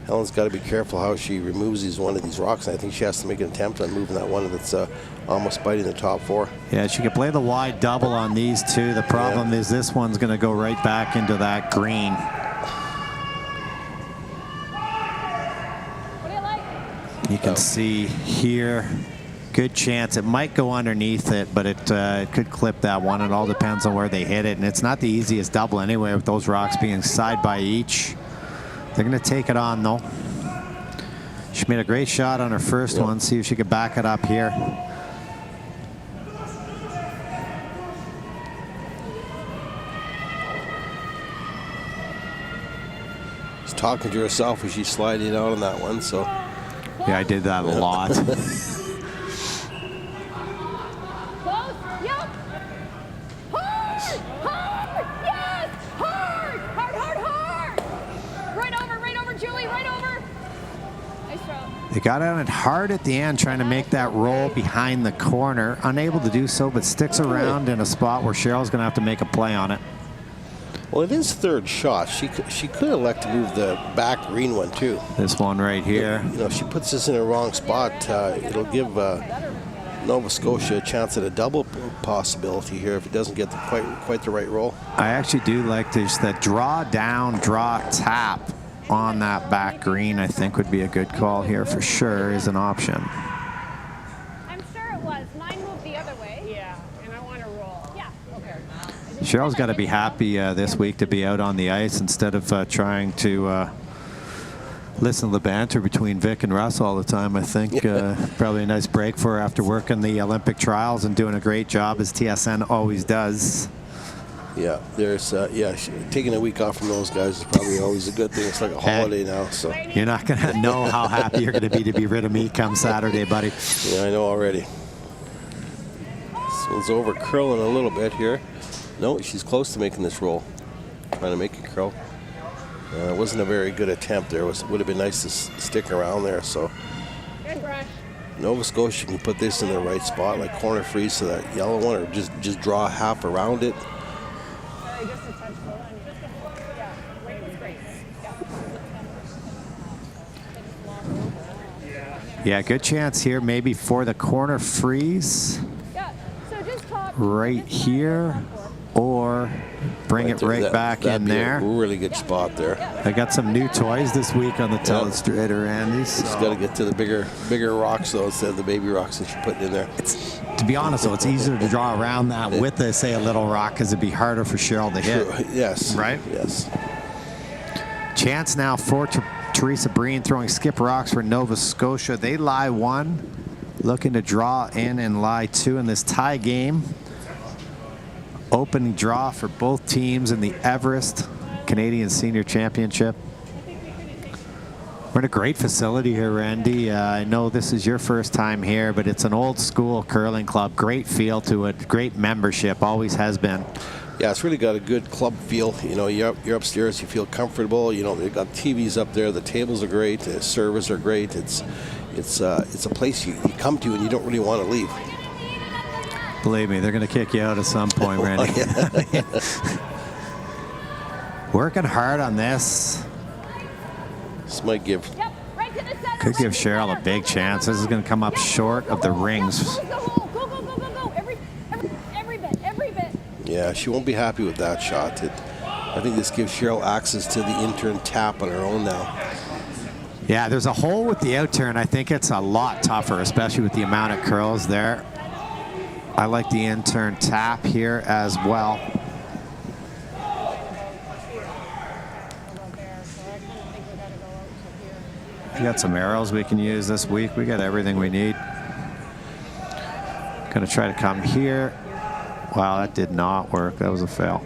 Helen's got to be careful how she removes one of these rocks. And I think she has to make an attempt on moving that one that's almost biting the top 4. Yeah, she could play the wide double on these two. The problem is this one's going to go right back into that green. You can see here, good chance. It might go underneath it, but it could clip that one. It all depends on where they hit it. And it's not the easiest double anyway with those rocks being side by each. They're going to take it on, though. She made a great shot on her first one. See if she could back it up here. She's talking to herself as she's sliding out on that one, so. Yeah, I did that a lot. They got on it hard at the end, trying to make that roll behind the corner. Unable to do so, but sticks around in a spot where Cheryl's going to have to make a play on it. Well, it is third shot. She could elect to move the back green one, too. This one right here. You know, if she puts this in the wrong spot, it'll give Nova Scotia a chance at a double possibility here if it doesn't get quite the right roll. I actually do like this, that draw down, draw tap on that back green. I think would be a good call here for sure, is an option. I'm sure it was. Mine moved the other way. Yeah, and I want to roll. Yeah. Okay. Cheryl's got to be happy this week to be out on the ice instead of trying to listen to the banter between Vic and Russ all the time. I think probably a nice break for her after working the Olympic trials and doing a great job, as TSN always does. Yeah, there's taking a week off from those guys is probably always a good thing. It's like a holiday now, so. You're not going to know how happy you're going to be rid of me come Saturday, buddy. Yeah, I know already. This one's over curling a little bit here. No, she's close to making this roll. Trying to make it curl. It wasn't a very good attempt there. Would have been nice to stick around there. So Good brush. Nova Scotia can put this in the right spot, like corner freeze to that yellow one, or just draw half around it. Sorry, just a touch below. Yeah, right was great. Yeah, good chance here maybe for the corner freeze. Yeah, so just top. Right here, or bring it right back in there. A really good spot there. I got some new toys this week on the telestrator, Andy. So. Just got to get to the bigger rocks though, instead of the baby rocks that you're putting in there. To be honest, though, it's easier to draw around that with, say, a little rock, because it'd be harder for Cheryl to hit. True. Yes. Right? Yes. Chance now for Teresa Breen throwing skip rocks for Nova Scotia. They lie 1, looking to draw in and lie 2 in this tie game. Opening draw for both teams in the Everest Canadian Senior Championship. We're in a great facility here, Randy. I know this is your first time here, but it's an old school curling club. Great feel to it. Great membership. Always has been. Yeah, it's really got a good club feel. You know, you're upstairs, you feel comfortable. You know, they've got TVs up there. The tables are great. The servers are great. It's a place you come to and you don't really want to leave. Believe me, they're going to kick you out at some point, Randy. Working hard on this. This might give. Could give Cheryl a big chance. This is going to come up short of the rings. Go. Every bit. Yeah, she won't be happy with that shot. I think this gives Cheryl access to the in-turn tap on her own now. Yeah, there's a hole with the out-turn. I think it's a lot tougher, especially with the amount of curls there. I like the in-turn tap here as well. We got some arrows we can use this week. We got everything we need. Gonna try to come here. Wow, that did not work. That was a fail.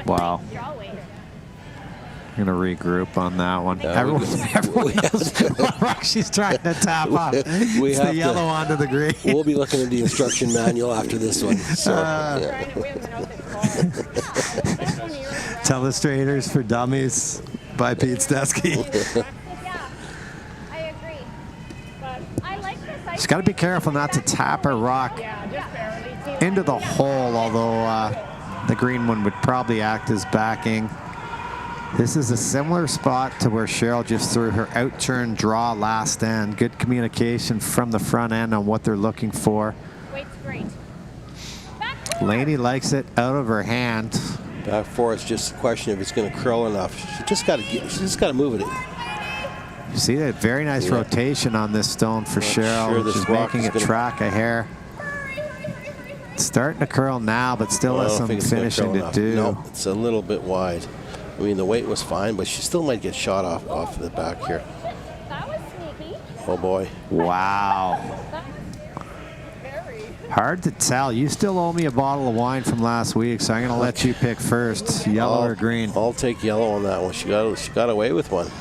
Wow. I'm gonna regroup on that one. Everyone else, she's trying to tap up. It's the yellow onto the green. We'll be looking at the instruction manual after this one. So, Telestrators for Dummies by Pete Stesky. Yeah, I agree. She's got to be careful not to tap her rock Yeah, just barely. into the hole, although the green one would probably act as backing. This is a similar spot to where Cheryl just threw her out-turn draw last end. Good communication from the front end on what they're looking for. Weight's great. Laney likes it out of her hand. Back four, it's just a question if it's going to curl enough. She just got to move it. You see that very nice rotation on this stone for Cheryl, which is making it track a hair. It's starting to curl now, but still has some finishing to do. No, it's a little bit wide. I mean, the weight was fine, but she still might get shot off the back here. That was sneaky. Oh boy. Wow. Hard to tell. You still owe me a bottle of wine from last week, so I'm going to let you pick first, yellow or green. I'll take yellow on that one. She got away with one.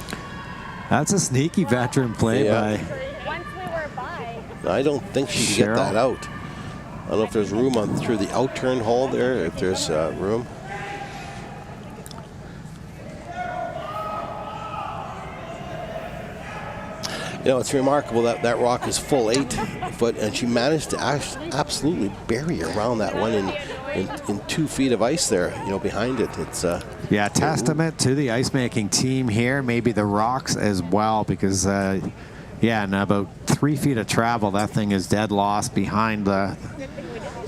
That's a sneaky veteran play by. Once we were by. I don't think she can get that out. I don't know if there's room through the out-turn hole there, if there's room. You know, it's remarkable that that rock is full 8 foot, and she managed to absolutely bury around that one in 2 feet of ice there, you know, behind it. It's yeah, testament to the ice making team here, maybe the rocks as well, because yeah, in about 3 feet of travel, that thing is dead lost behind the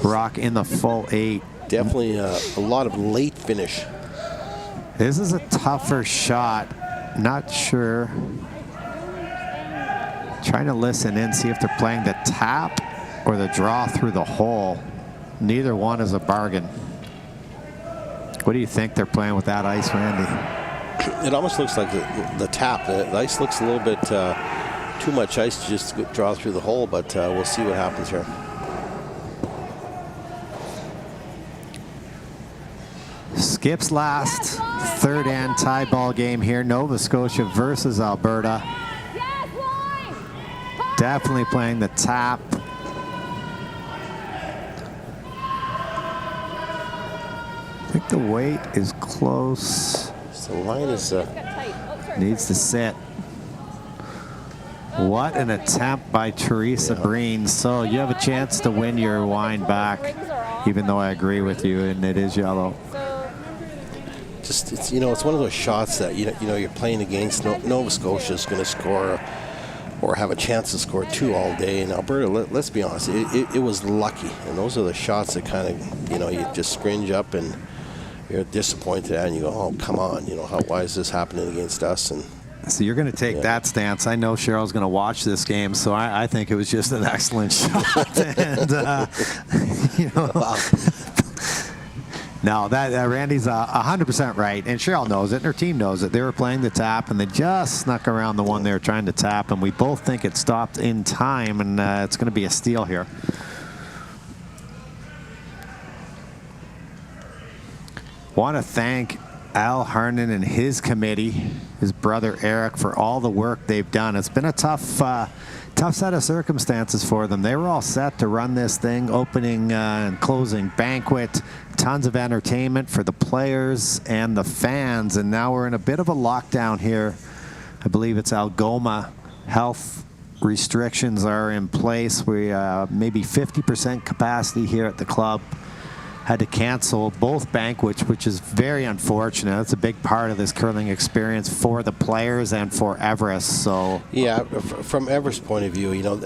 rock in the full 8. Definitely a lot of late finish. This is a tougher shot. Not sure. Trying to listen in, see if they're playing the tap or the draw through the hole. Neither one is a bargain. What do you think they're playing with that ice, Randy? It almost looks like the tap. The ice looks a little bit too much ice to just draw through the hole, but we'll see what happens here. Skips last, third and tie ball game here. Nova Scotia versus Alberta. Definitely playing the tap. I think the weight is close. So the line is needs to sit. What an attempt by Teresa Breen. So you have a chance to win your wine back, even though I agree with you, and it is yellow. Just it's, you know, it's one of those shots that you know you're playing against. Nova Scotia is going to score or have a chance to score 2 all day. And Alberta, let's be honest, it was lucky. And those are the shots that kind of, you know, you just cringe up and you're disappointed at, and you go, oh, come on, you know, why is this happening against us? And so you're going to take that stance. I know Cheryl's going to watch this game, so I think it was just an excellent shot. And, you know, no, that Randy's 100% right, and Cheryl knows it, and her team knows it. They were playing the tap, and they just snuck around the one they were trying to tap, and we both think it stopped in time, and it's going to be a steal here. Want to thank Al Harnan and his committee, his brother Eric, for all the work they've done. It's been a tough set of circumstances for them. They were all set to run this thing, opening and closing banquet, tons of entertainment for the players and the fans, and now we're in a bit of a lockdown here. I believe it's Algoma. Health restrictions are in place. We maybe 50% capacity here at the club. Had to cancel both banquets, which is very unfortunate. That's a big part of this curling experience for the players and for Everest. So yeah, from Everest's point of view, you know,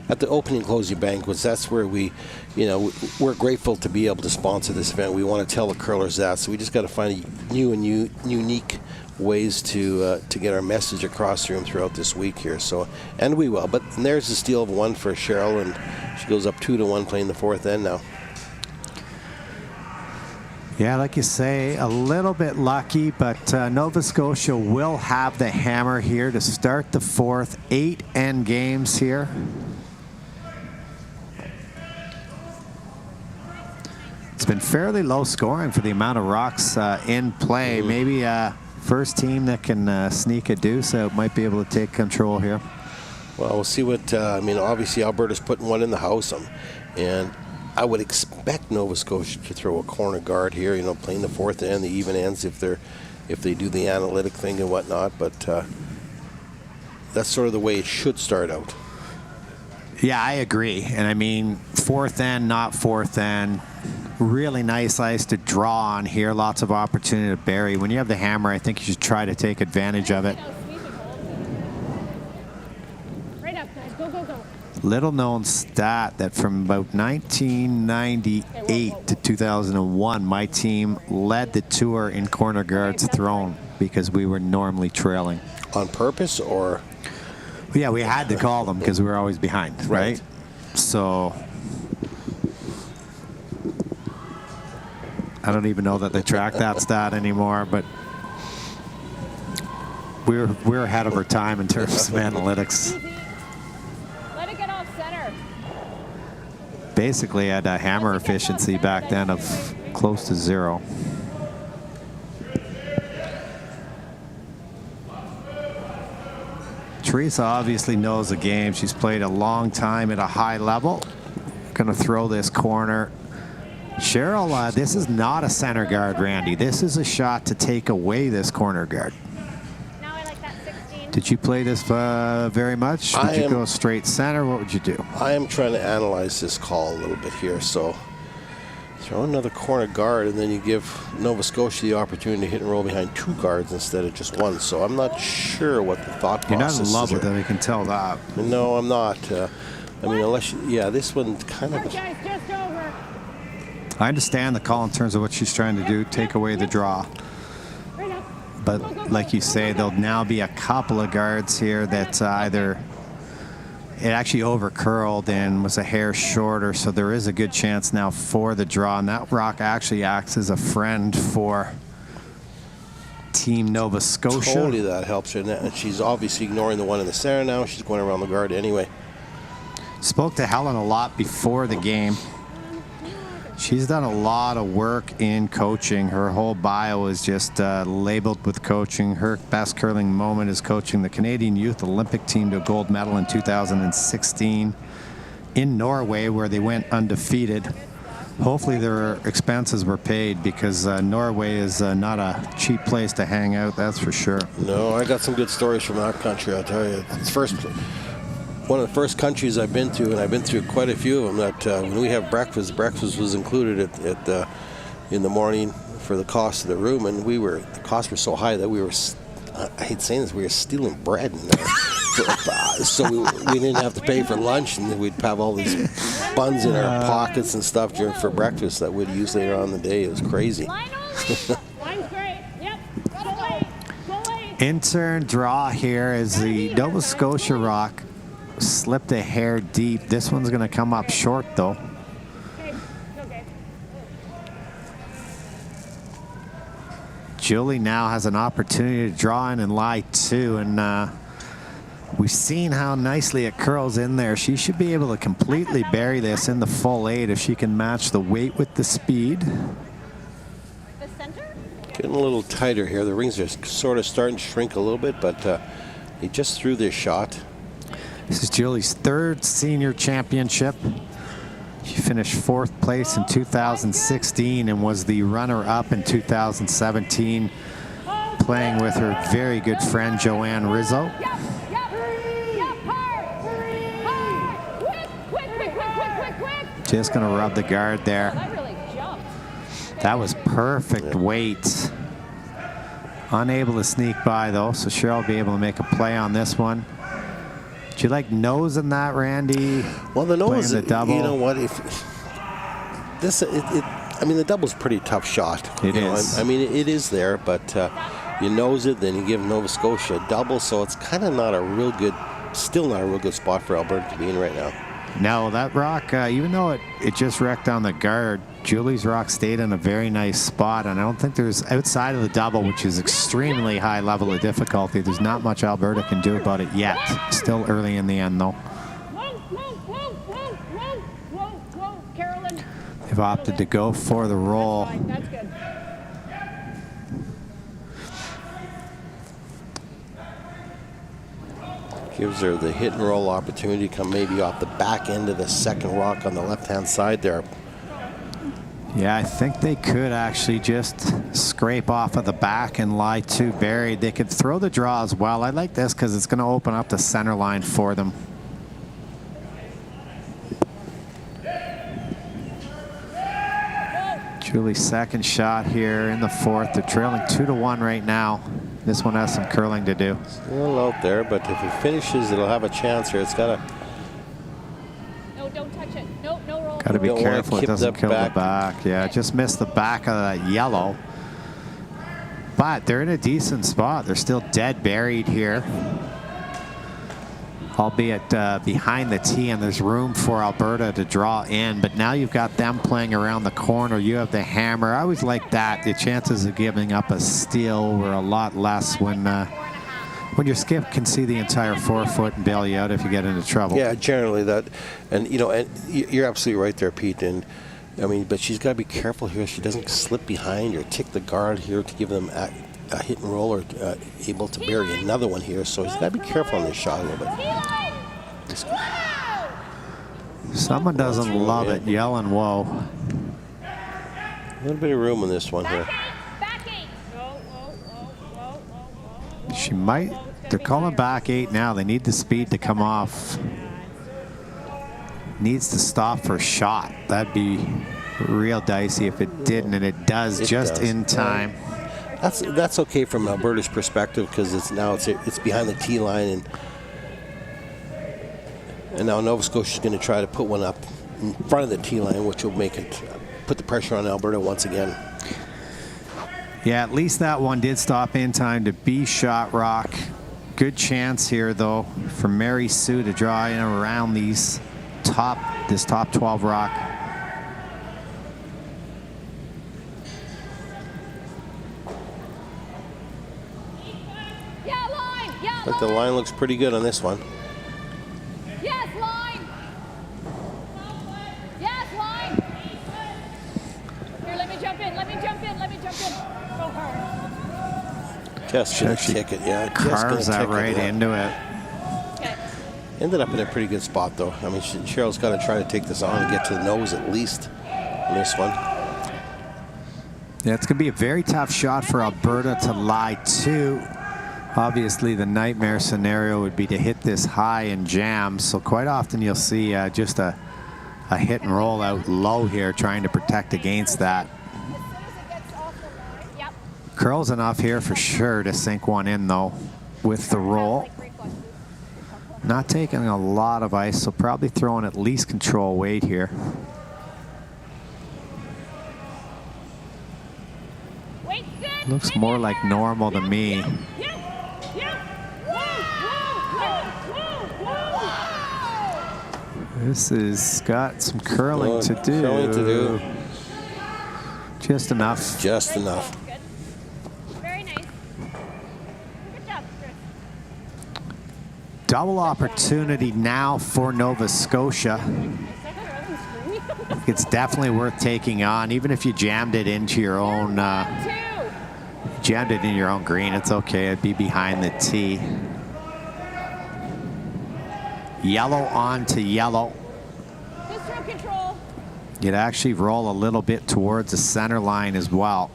at the opening and closing banquets, that's where we, you know, we're grateful to be able to sponsor this event. We want to tell the curlers that, so we just got to find new and unique ways to get our message across the room throughout this week here. So, and we will. But there's the steal of 1 for Cheryl, and she goes up 2-1 playing the 4th end now. yeah, like you say, a little bit lucky, but Nova Scotia will have the hammer here to start the 4th. 8 end games here. It's been fairly low scoring for the amount of rocks in play. Maybe first team that can sneak a deuce out might be able to take control here. Well, we'll see what, I mean, obviously Alberta's putting one in the house, and I would expect Nova Scotia to throw a corner guard here, you know, playing the 4th end, the even ends if they do the analytic thing and whatnot, but that's sort of the way it should start out. Yeah, I agree. And I mean, fourth end, not fourth end. Really nice ice to draw on here. Lots of opportunity to bury. When you have the hammer, I think you should try to take advantage of it. Right up, guys. Go, go, go. Little known stat that from about 1998 to 2001, my team led the tour in corner guards thrown because we were normally trailing. On purpose, or? Yeah, we had to call them because we were always behind, right? So I don't even know that they track that stat anymore, but we're ahead of our time in terms of analytics. Let it get off center. Basically had a hammer efficiency back then of close to 0. Teresa obviously knows the game. She's played a long time at a high level. Going to throw this corner. Cheryl, this is not a center guard, Randy. This is a shot to take away this corner guard. Now I like that 16. Did you play this very much? Would you go straight center? What would you do? I am trying to analyze this call a little bit here. So throw another corner guard, and then you give Nova Scotia the opportunity to hit and roll behind 2 guards instead of just 1. So I'm not sure what the thought process is. You're not in love with it, I can tell that. No, I'm not. I mean, unless this one kind of. Guys, just over. I understand the call in terms of what she's trying to do, take away the draw. Right up. But like you say, there'll now be a couple of guards here that either it actually over curled and was a hair shorter, so there is a good chance now for the draw. And that rock actually acts as a friend for Team Nova Scotia. Totally, that helps her. And she's obviously ignoring the one in the center now. She's going around the guard anyway. Spoke to Helen a lot before the game. She's done a lot of work in coaching. Her whole bio is just labeled with coaching. Her best curling moment is coaching the Canadian Youth Olympic team to a gold medal in 2016 in Norway, where they went undefeated. Hopefully their expenses were paid, because Norway is not a cheap place to hang out, that's for sure. No, I got some good stories from our country, I'll tell you. It's one of the first countries I've been to, and I've been through quite a few of them, that when we have breakfast was included in the morning for the cost of the room, and the costs were so high that we were, I hate saying this, we were stealing bread in there. So we didn't have to pay for lunch, and we'd have all these buns in our pockets and stuff for breakfast that we'd use later on in the day. It was crazy. Line only. Line's great. Yep. Go late. Go late. In-turn draw here as the Nova Scotia rock slipped a hair deep. This one's going to come up short, though. Okay. Julie now has an opportunity to draw in and lie 2, and we've seen how nicely it curls in there. She should be able to completely bury this in the full 8 if she can match the weight with the speed. The center? Getting a little tighter here. The rings are sort of starting to shrink a little bit, but he just threw this shot. This is Julie's 3rd senior championship. She finished 4th place in 2016 and was the runner-up in 2017, playing with her very good friend Joanne Rizzo. Just going to rub the guard there. That was perfect weight. Unable to sneak by, though, so Cheryl will be able to make a play on this one. Do you like nose in that, Randy? Well, the nose, the double. You know what? I mean, the double's a pretty tough shot. It is. I mean, it is there, but you nose it, then you give Nova Scotia a double, so it's kind of still not a real good spot for Alberta to be in right now. No, that rock, even though it just wrecked on the guard, Julie's rock stayed in a very nice spot, and I don't think there's, outside of the double, which is extremely high level of difficulty, there's not much Alberta can do about it yet. Still early in the end, though. Whoa, Carolyn. They've opted to go for the roll. That's good. Gives her the hit and roll opportunity to come maybe off the back end of the second rock on the left-hand side there. Yeah, I think they could actually just scrape off of the back and lie 2 buried. They could throw the draw as well. I like this because it's going to open up the center line for them. Julie's second shot here in the fourth. They're trailing 2-1 right now. This one has some curling to do. It's a little out there, but if it finishes, it'll have a chance here. It's got to. No, don't touch it. No, no roll. Got to be Don't careful wanna it kip doesn't the kill back. the back. Yeah, just missed the back of that yellow. But they're in a decent spot. They're still dead buried here. Albeit behind the tee, and there's room for Alberta to draw in. But now you've got them playing around the corner. You have the hammer. I always like that. The chances of giving up a steal were a lot less when your skip can see the entire 4-foot and bail you out if you get into trouble. Yeah, generally that. And, you know, and you're absolutely right there, Pete. And, I mean, but she's got to be careful here. She doesn't slip behind or tick the guard here to give them a hit and roll or able to bury another one here. So he's got to be careful on this shot a little bit. Someone doesn't love it, yelling whoa. A little bit of room in this one here. She might, they're calling back 8 now. They need the speed to come off. Needs to stop for a shot. That'd be real dicey if it didn't, and it does in time. That's okay from Alberta's perspective because it's behind the tee line, and now Nova Scotia's going to try to put one up in front of the tee line, which will make it put the pressure on Alberta once again. Yeah, at least that one did stop in time to be shot rock. Good chance here though for Mary Sue to draw in around this top 12 rock. But the line looks pretty good on this one. Yes, line. Yes, line. Here, let me jump in. Let me jump in. Let me jump in. Go hard. Just gonna tick it, yeah. Carves that right into it. Okay. Ended up in a pretty good spot though. I mean, Cheryl's got to try to take this on and get to the nose at least on this one. Yeah, it's going to be a very tough shot for Alberta to lie to. Obviously, the nightmare scenario would be to hit this high and jam. So quite often you'll see just a hit and roll out low here trying to protect against that. Curls enough here for sure to sink one in though with the roll. Not taking a lot of ice, so probably throwing at least control weight here. Looks more like normal to me. This has got some curling to do. Curling to do. Just enough. Just enough. Very nice. Good job, Chris. Double opportunity now for Nova Scotia. It's definitely worth taking on, even if you jammed it into your own. Jammed it in your own green. It's okay. It'd be behind the tee. Yellow on to yellow. Good stroke control. You'd actually roll a little bit towards the center line as well.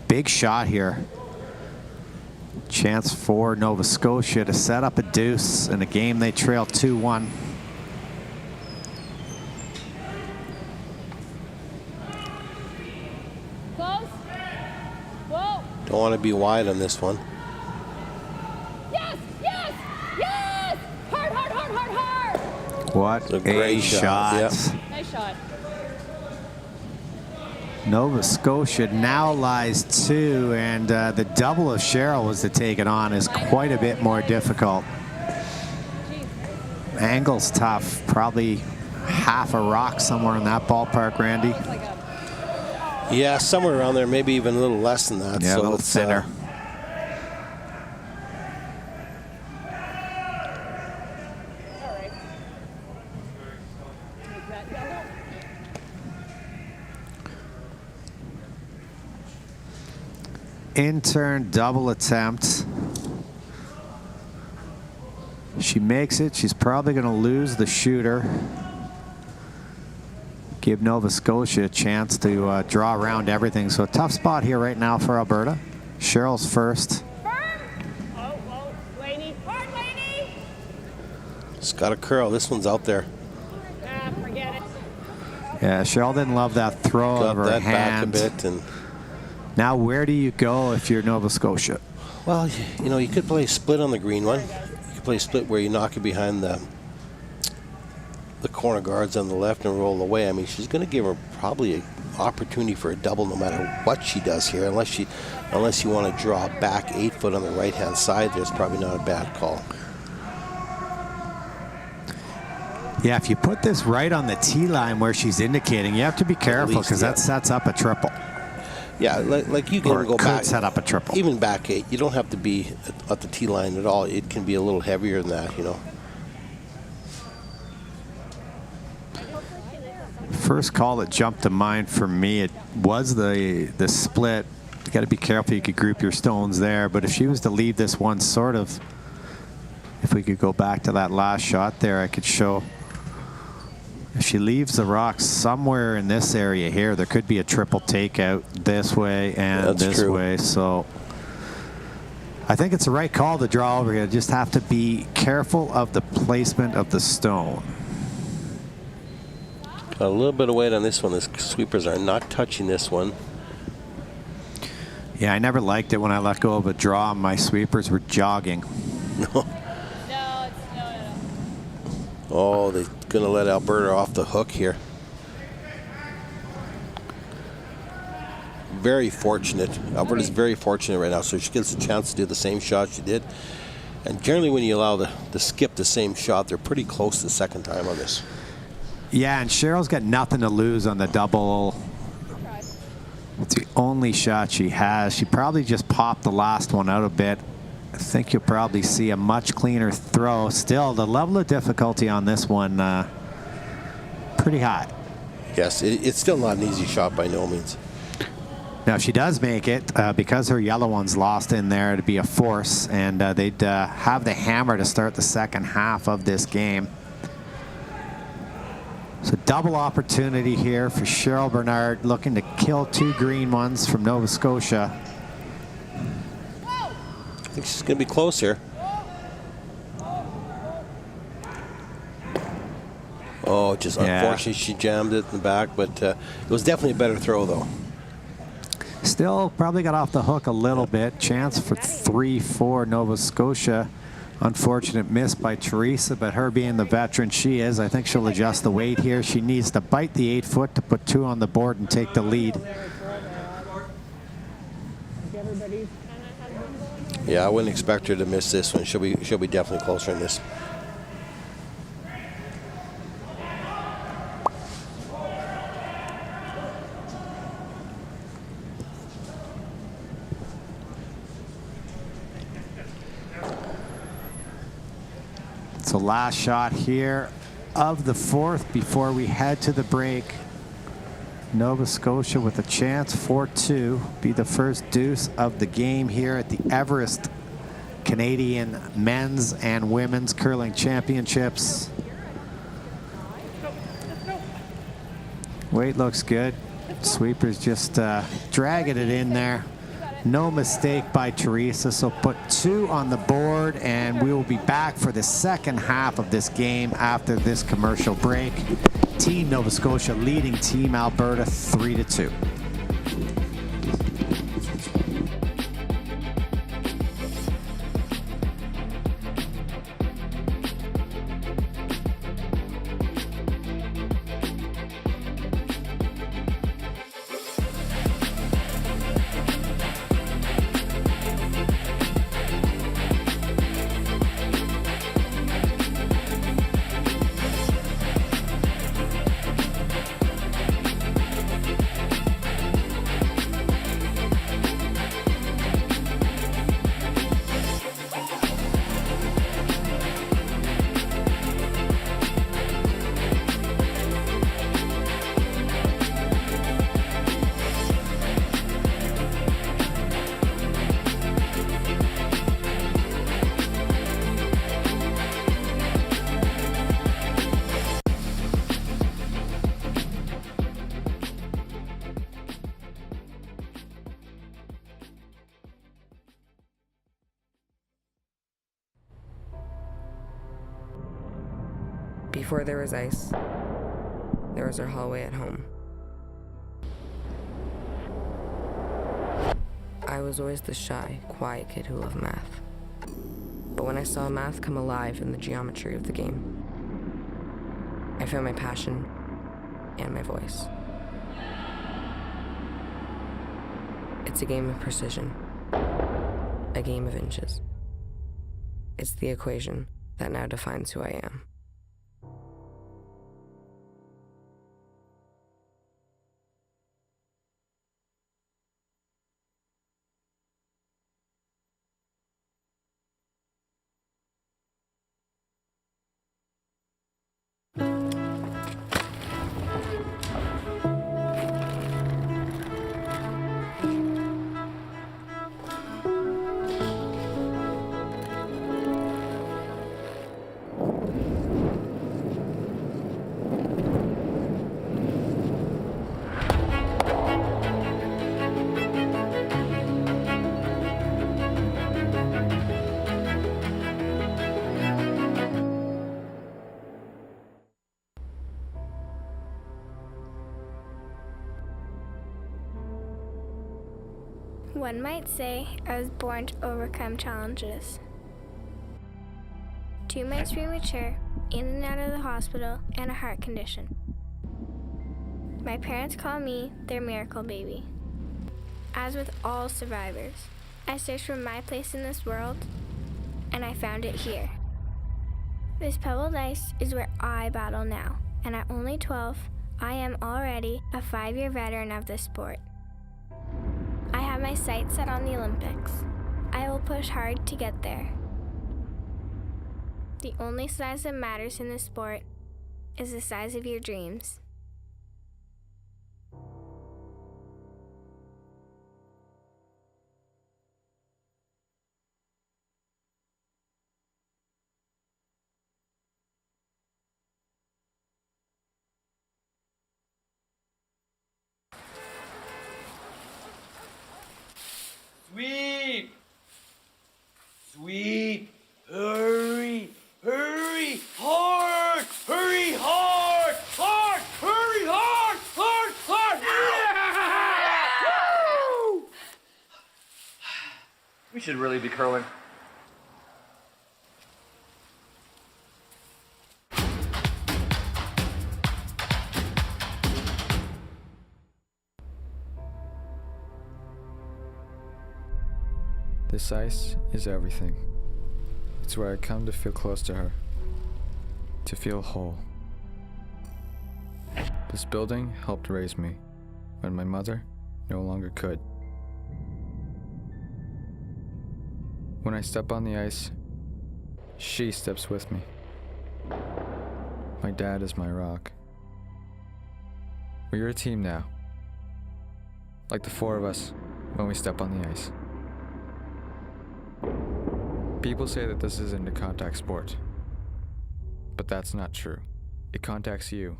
Big shot here. Chance for Nova Scotia to set up a deuce in a game they trail 2-1. Close. Whoa. Don't want to be wide on this one. Yes, yes, yes. Hard, hard, hard, hard, hard. What a great shot. Yep. Nice shot. Nova Scotia now lies 2, and the double of Cheryl was to take it on is quite a bit more difficult. Angle's tough, probably half a rock somewhere in that ballpark, Randy. Yeah, somewhere around there, maybe even a little less than that. Yeah, so a little thinner. In-turn double attempt. She makes it. She's probably going to lose the shooter. Give Nova Scotia a chance to draw around everything. So a tough spot here right now for Alberta. Cheryl's first. Oh, Laney. Hard, Laney. It's got a curl. This one's out there. Forget it. Yeah, Cheryl didn't love that throw Got of her that hand. back a bit. And now where do you go if you're Nova Scotia? well, you know, you could play split on the green one. You could play split where you knock it behind the corner guards on the left and roll away. I mean, she's going to give her probably an opportunity for a double no matter what she does here, unless you want to draw back 8 foot on the right-hand side. There's probably not a bad call. Yeah, if you put this right on the tee line where she's indicating, you have to be careful because that sets up a triple. Yeah, like you can Or go could back. set up a triple. Even back 8, you don't have to be at the tee line at all. It can be a little heavier than that, you know. First call that jumped to mind for me, it was the split. You got to be careful. You could group your stones there, but if she was to leave this one sort of, if we could go back to that last shot there, I could show. If she leaves the rocks somewhere in this area here, there could be a triple takeout this way and this way. So I think it's the right call to draw over here. Just have to be careful of the placement of the stone. Got a little bit of weight on this one. The sweepers are not touching this one. Yeah, I never liked it when I let go of a draw. My sweepers were jogging. No. Oh, they're going to let Alberta off the hook here. Very fortunate. Alberta's very fortunate right now, so she gets a chance to do the same shot she did. And generally when you allow the skip the same shot, they're pretty close the second time on this. Yeah, and Cheryl's got nothing to lose on the double. It's the only shot she has. She probably just popped the last one out a bit. I think you'll probably see a much cleaner throw. Still, the level of difficulty on this one, pretty high. Yes, it's still not an easy shot by no means. Now, if she does make it, because her yellow one's lost in there, it'd be a force, and they'd have the hammer to start the second half of this game. So double opportunity here for Cheryl Bernard, looking to kill 2 green ones from Nova Scotia. I think she's going to be close here. Oh, just unfortunately she jammed it in the back, but it was definitely a better throw though. Still probably got off the hook a little bit. Chance for 3-4 Nova Scotia. Unfortunate miss by Teresa, but her being the veteran she is, I think she'll adjust the weight here. She needs to bite the 8 foot to put 2 on the board and take the lead. Yeah, I wouldn't expect her to miss this one. She'll be definitely closer in this. So last shot here of the 4th before we head to the break. Nova Scotia with a chance for 2. Be the first deuce of the game here at the Everest Canadian Men's and Women's Curling Championships. Weight looks good. Sweeper's just dragging it in there. No mistake by Teresa, so put 2 on the board, and we will be back for the second half of this game after this commercial break. Team Nova Scotia leading Team Alberta 3-2. Before there was ice, there was our hallway at home. I was always the shy, quiet kid who loved math. But when I saw math come alive in the geometry of the game, I found my passion and my voice. It's a game of precision, a game of inches. It's the equation that now defines who I am. One might say I was born to overcome challenges. 2 months premature, in and out of the hospital, and a heart condition. My parents call me their miracle baby. As with all survivors, I searched for my place in this world, and I found it here. This pebbled ice is where I battle now, and at only 12, I am already a 5-year veteran of this sport. I have my sights set on the Olympics. I will push hard to get there. The only size that matters in this sport is the size of your dreams. Sweep! Sweep! Hurry! Hurry! Hard! Hurry hard! Hard! Hurry hard! Hard! Hard! Yeah! Woo! We should really be curling. This ice is everything. It's where I come to feel close to her, to feel whole. This building helped raise me when my mother no longer could. When I step on the ice, she steps with me. My dad is my rock. We're a team now, like the 4 of us when we step on the ice. People say that this isn't a contact sport, but that's not true. It contacts you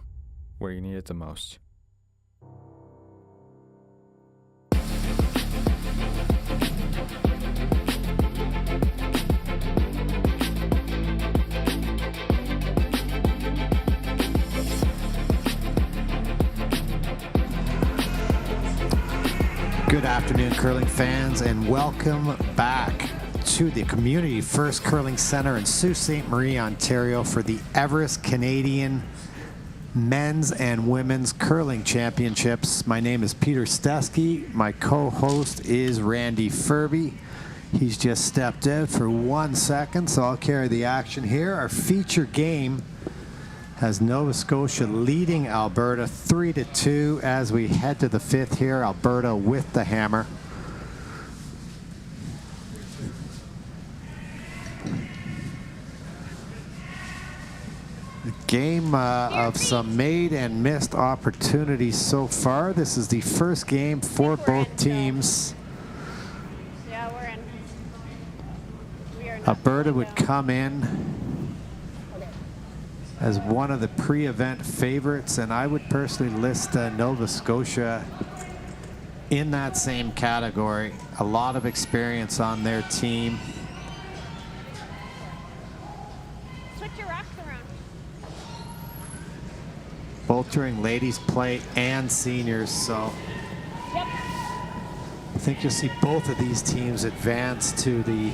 where you need it the most. Good afternoon, curling fans, and welcome back to the Community First Curling Center in Sault Ste. Marie, Ontario for the Everest Canadian Men's and Women's Curling Championships. My name is Peter Stesky. My co-host is Randy Furby. He's just stepped out for 1 second, so I'll carry the action here. Our feature game has Nova Scotia leading Alberta 3-2 as we head to the 5th here. Alberta with the hammer. Game of some made and missed opportunities so far. This is the first game for both teams. Yeah, we're in. We are Alberta would come in as one of the pre-event favorites, and I would personally list Nova Scotia in that same category. A lot of experience on their team. Switch your rocks around. both during ladies play and seniors, so Yep. I think you'll see both of these teams advance to the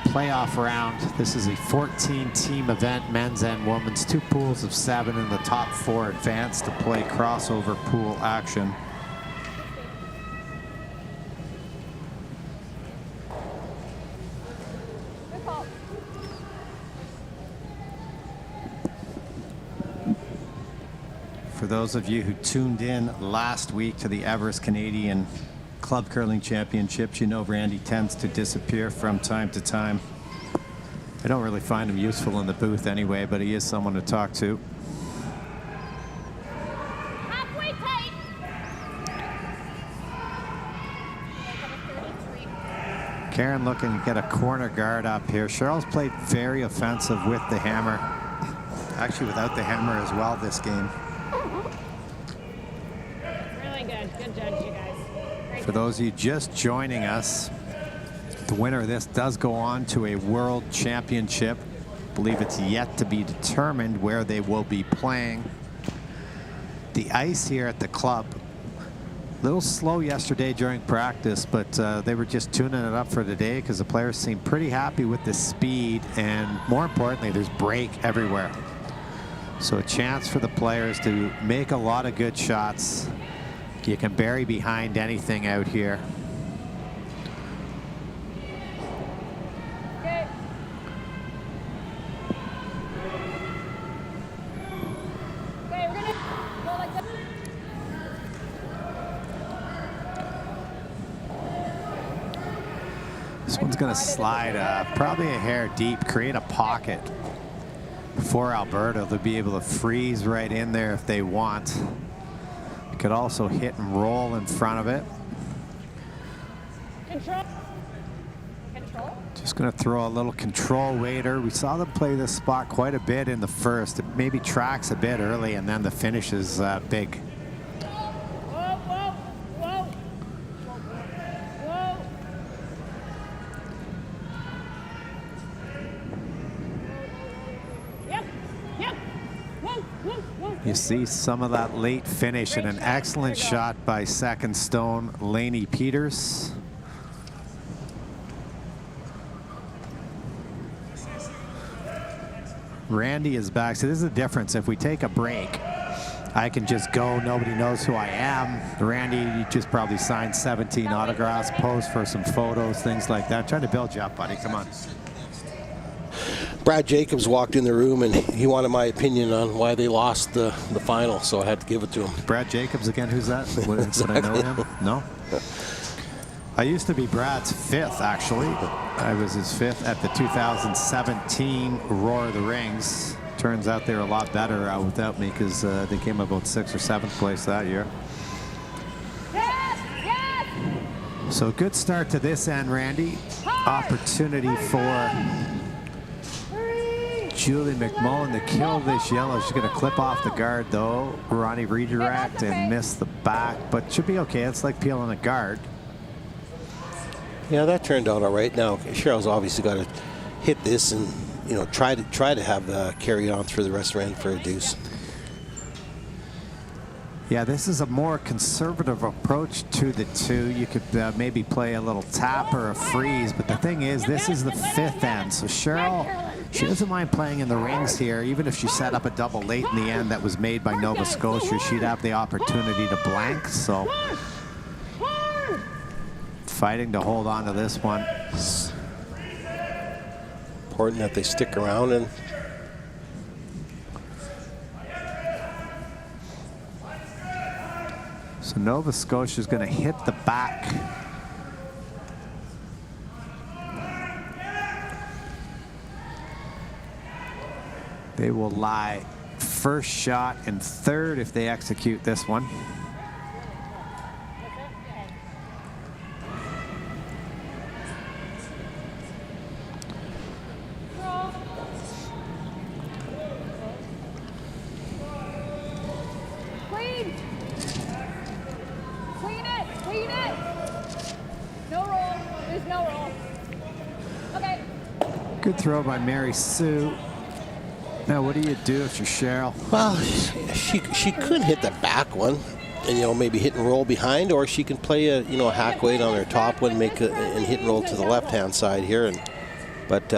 playoff round. This is a 14-team event, men's and women's, 2 pools of 7, and the top 4 advance to play crossover pool action. Good call. For those of you who tuned in last week to the Everest Canadian Club Curling Championships, you know Randy tends to disappear from time to time. I don't really find him useful in the booth anyway, but he is someone to talk to. Halfway tight. Karen looking to get a corner guard up here. Cheryl's played very offensive with the hammer. Actually, without the hammer as well this game. Really good. Good judge, you guys. Great. For those of you just joining us, the winner of this does go on to a world championship. I believe it's yet to be determined where they will be playing. The ice here at the club, a little slow yesterday during practice, but they were just tuning it up for today because the players seem pretty happy with the speed, and more importantly, there's break everywhere. So a chance for the players to make a lot of good shots. You can bury behind anything out here. Okay. Okay, we're gonna go like this. This one's going to slide probably a hair deep, create a pocket for Alberta. They'll be able to freeze right in there if they want. You could also hit and roll in front of it. Control. Control. Just going to throw a little control waiter. We saw them play this spot quite a bit in the first. It maybe tracks a bit early, and then the finish is big. Whoa, whoa, whoa. Whoa. Yep. Yep. Whoa, whoa, whoa. You see some of that late finish and an excellent shot by second stone, Lainey Peters. Randy is back. So this is the difference. If we take a break, I can just go. Nobody knows who I am. Randy, you just probably signed 17 autographs, pose for some photos, things like that. Trying to build you up, buddy. Come on. Brad Jacobs walked in the room and he wanted my opinion on why they lost the final, so I had to give it to him. Brad Jacobs again. Who's that? Would I know him? No. I used to be Brad's 5th, actually. I was his 5th at the 2017 Roar of the Rings. Turns out they're a lot better without me because they came about 6th or 7th place that year. Yes, yes. So good start to this end, Randy. Opportunity for Julie McMullen to kill this yellow. She's going to clip off the guard, though. Ronnie redirect and miss the back, but should be okay. It's like peeling a guard. Yeah, that turned out all right. Now Cheryl's obviously got to hit this and try to have carry on through the rest of the end for a deuce. Yeah, this is a more conservative approach to the 2. You could maybe play a little tap or a freeze, but the thing is, this is the 5th end. So Cheryl, she doesn't mind playing in the rings here. Even if she set up a double late in the end that was made by Nova Scotia, she'd have the opportunity to blank. So fighting to hold on to this one. Important that they stick around and so Nova Scotia is going to hit the back. They will lie first shot and 3rd if they execute this one. Good throw by Mary Sue. Now, what do you do if you're Cheryl? Well, she could hit the back one, and maybe hit and roll behind, or she can play a a hack weight on her top one, and hit and roll to the left-hand side here. But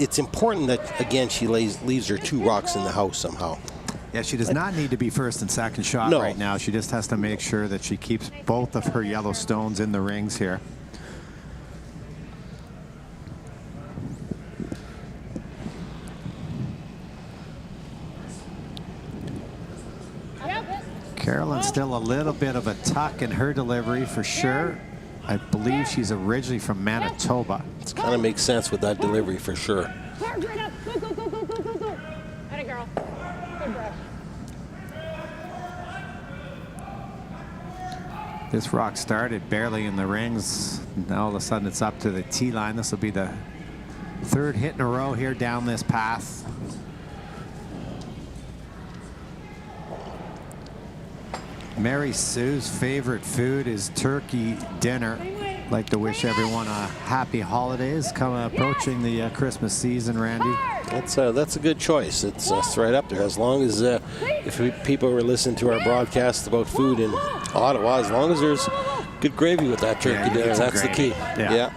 it's important that again she leaves her 2 rocks in the house somehow. Yeah, she does not need to be first and second shot right now. She just has to make sure that she keeps both of her yellow stones in the rings here. Carolyn's still a little bit of a tuck in her delivery for sure. I believe she's originally from Manitoba. It kind of makes sense with that delivery for sure. Charge right up. Go, go, go, go, go, go, go. Atta girl. Good brush. This rock started barely in the rings. Now all of a sudden it's up to the tee line. This will be the 3rd hit in a row here down this path. Mary Sue's favorite food is turkey dinner. I'd like to wish everyone a happy holidays approaching the Christmas season, Randy. That's a good choice. It's right up there. As long as if people were listening to our broadcast about food in Ottawa, as long as there's good gravy with that turkey dinner, that's the key. Yeah.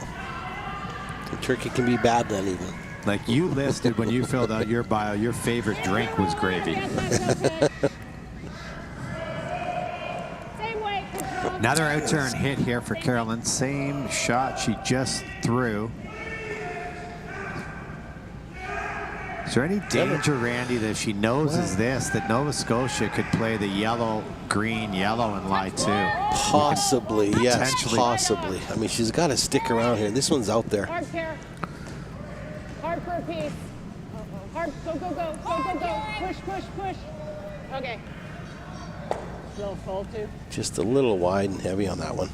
The turkey can be bad then even. Like you listed when you filled out your bio, your favorite drink was gravy. Another out-turn hit here for Carolyn. Same shot she just threw. Is there any danger, Randy, that if she noses this, that Nova Scotia could play the yellow, green, yellow, and lie too? Possibly, yes, possibly. I mean, she's got to stick around here. This one's out there. Hard care. Hard for a piece. Hard. Go, go, go. Go, go, go. Push, push, push. Okay. Little full too. Just a little wide and heavy on that one.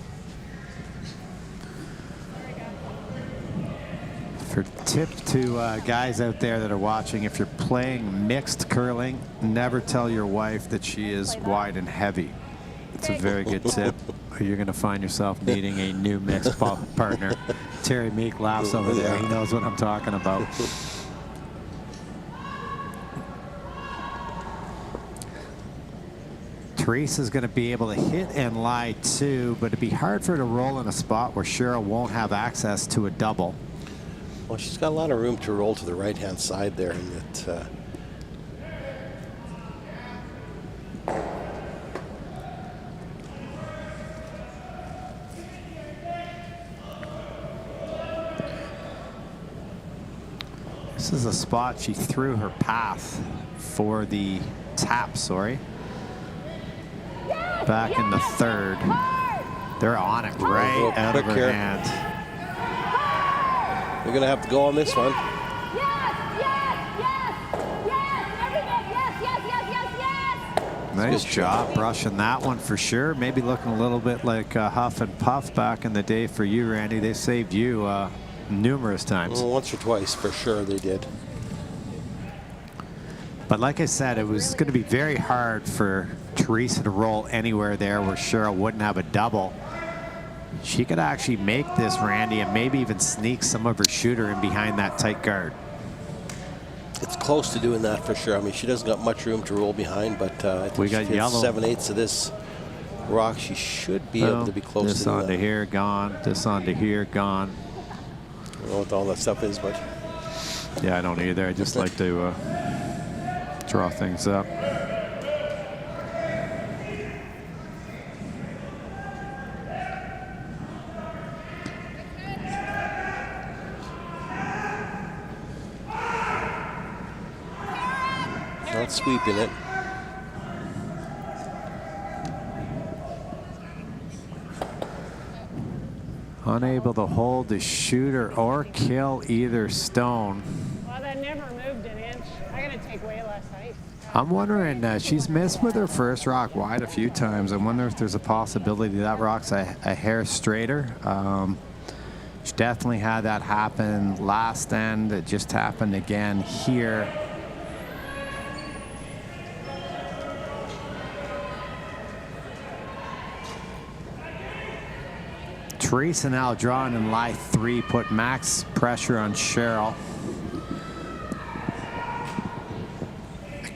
For tip to guys out there that are watching, if you're playing mixed curling, never tell your wife that she is wide and heavy. It's a very good tip. You're going to find yourself needing a new mixed partner. Terry Meek laughs over there. He knows what I'm talking about. Teresa's going to be able to hit and lie too, but it'd be hard for her to roll in a spot where Cheryl won't have access to a double. Well, she's got a lot of room to roll to the right-hand side there, and it. This is a spot she threw her path for the tap, back in the 3rd. They're on it right out of her hand. We're going to have to go on this one. Nice job brushing that one for sure. Maybe looking a little bit like Huff and Puff back in the day for you, Randy. They saved you numerous times. Well, once or twice for sure they did. But like I said, it was going to be very hard for Teresa to roll anywhere there where Cheryl wouldn't have a double. She could actually make this, Randy, and maybe even sneak some of her shooter in behind that tight guard. It's close to doing that for sure. I mean, she doesn't got much room to roll behind, but I think we got yellow. 7/8 of this rock. She should be able to be close to this onto that. here, gone. This onto here, gone. I don't know what all that stuff is, but yeah, I don't either. I just like to draw things up. not sweeping it. Unable to hold the shooter or kill either stone. Well, that never moved an inch. I gotta take way less ice. I'm wondering, she's missed with her first rock wide a few times. I wonder if there's a possibility that rock's a hair straighter. She definitely had that happen last end. It just happened again here. Teresa now drawing in lie 3, put max pressure on Cheryl.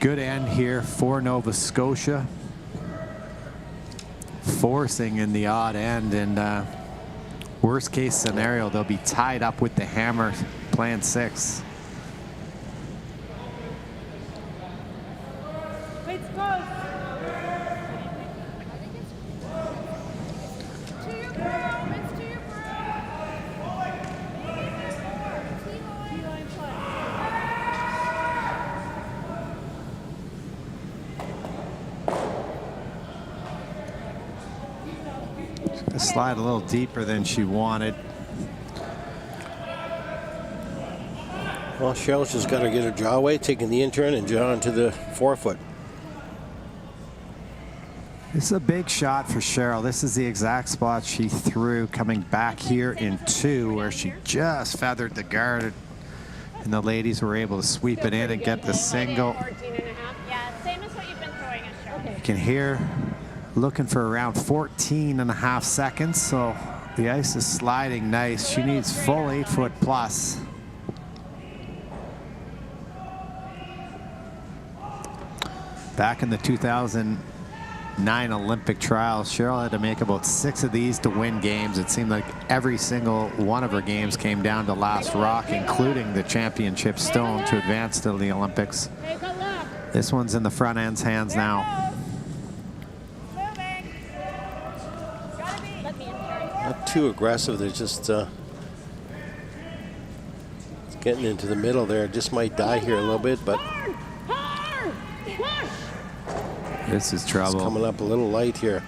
good end here for Nova Scotia. Forcing in the odd end, and worst case scenario, they'll be tied up with the hammer playing 6. Weights close. Slide a little deeper than she wanted. Well, Cheryl's just got to get her jaw away, taking the in-turn and jaw into the forefoot. This is a big shot for Cheryl. This is the exact spot she threw coming back here in 2, where she just feathered the guard, and the ladies were able to sweep it in and get the single. 14 and a half. Yeah, same as what you've been throwing us, Cheryl. You can hear looking for around 14 and a half seconds, so the ice is sliding nice. She needs full 8 foot plus. Back in the 2009 Olympic trials, Cheryl had to make about 6 of these to win games. It seemed like every single one of her games came down to last rock, including the championship stone to advance to the Olympics. Take a look. This one's in the front end's hands now. Not too aggressive. They're just getting into the middle there. Just might die here a little bit, but this is trouble. It's coming up a little light here.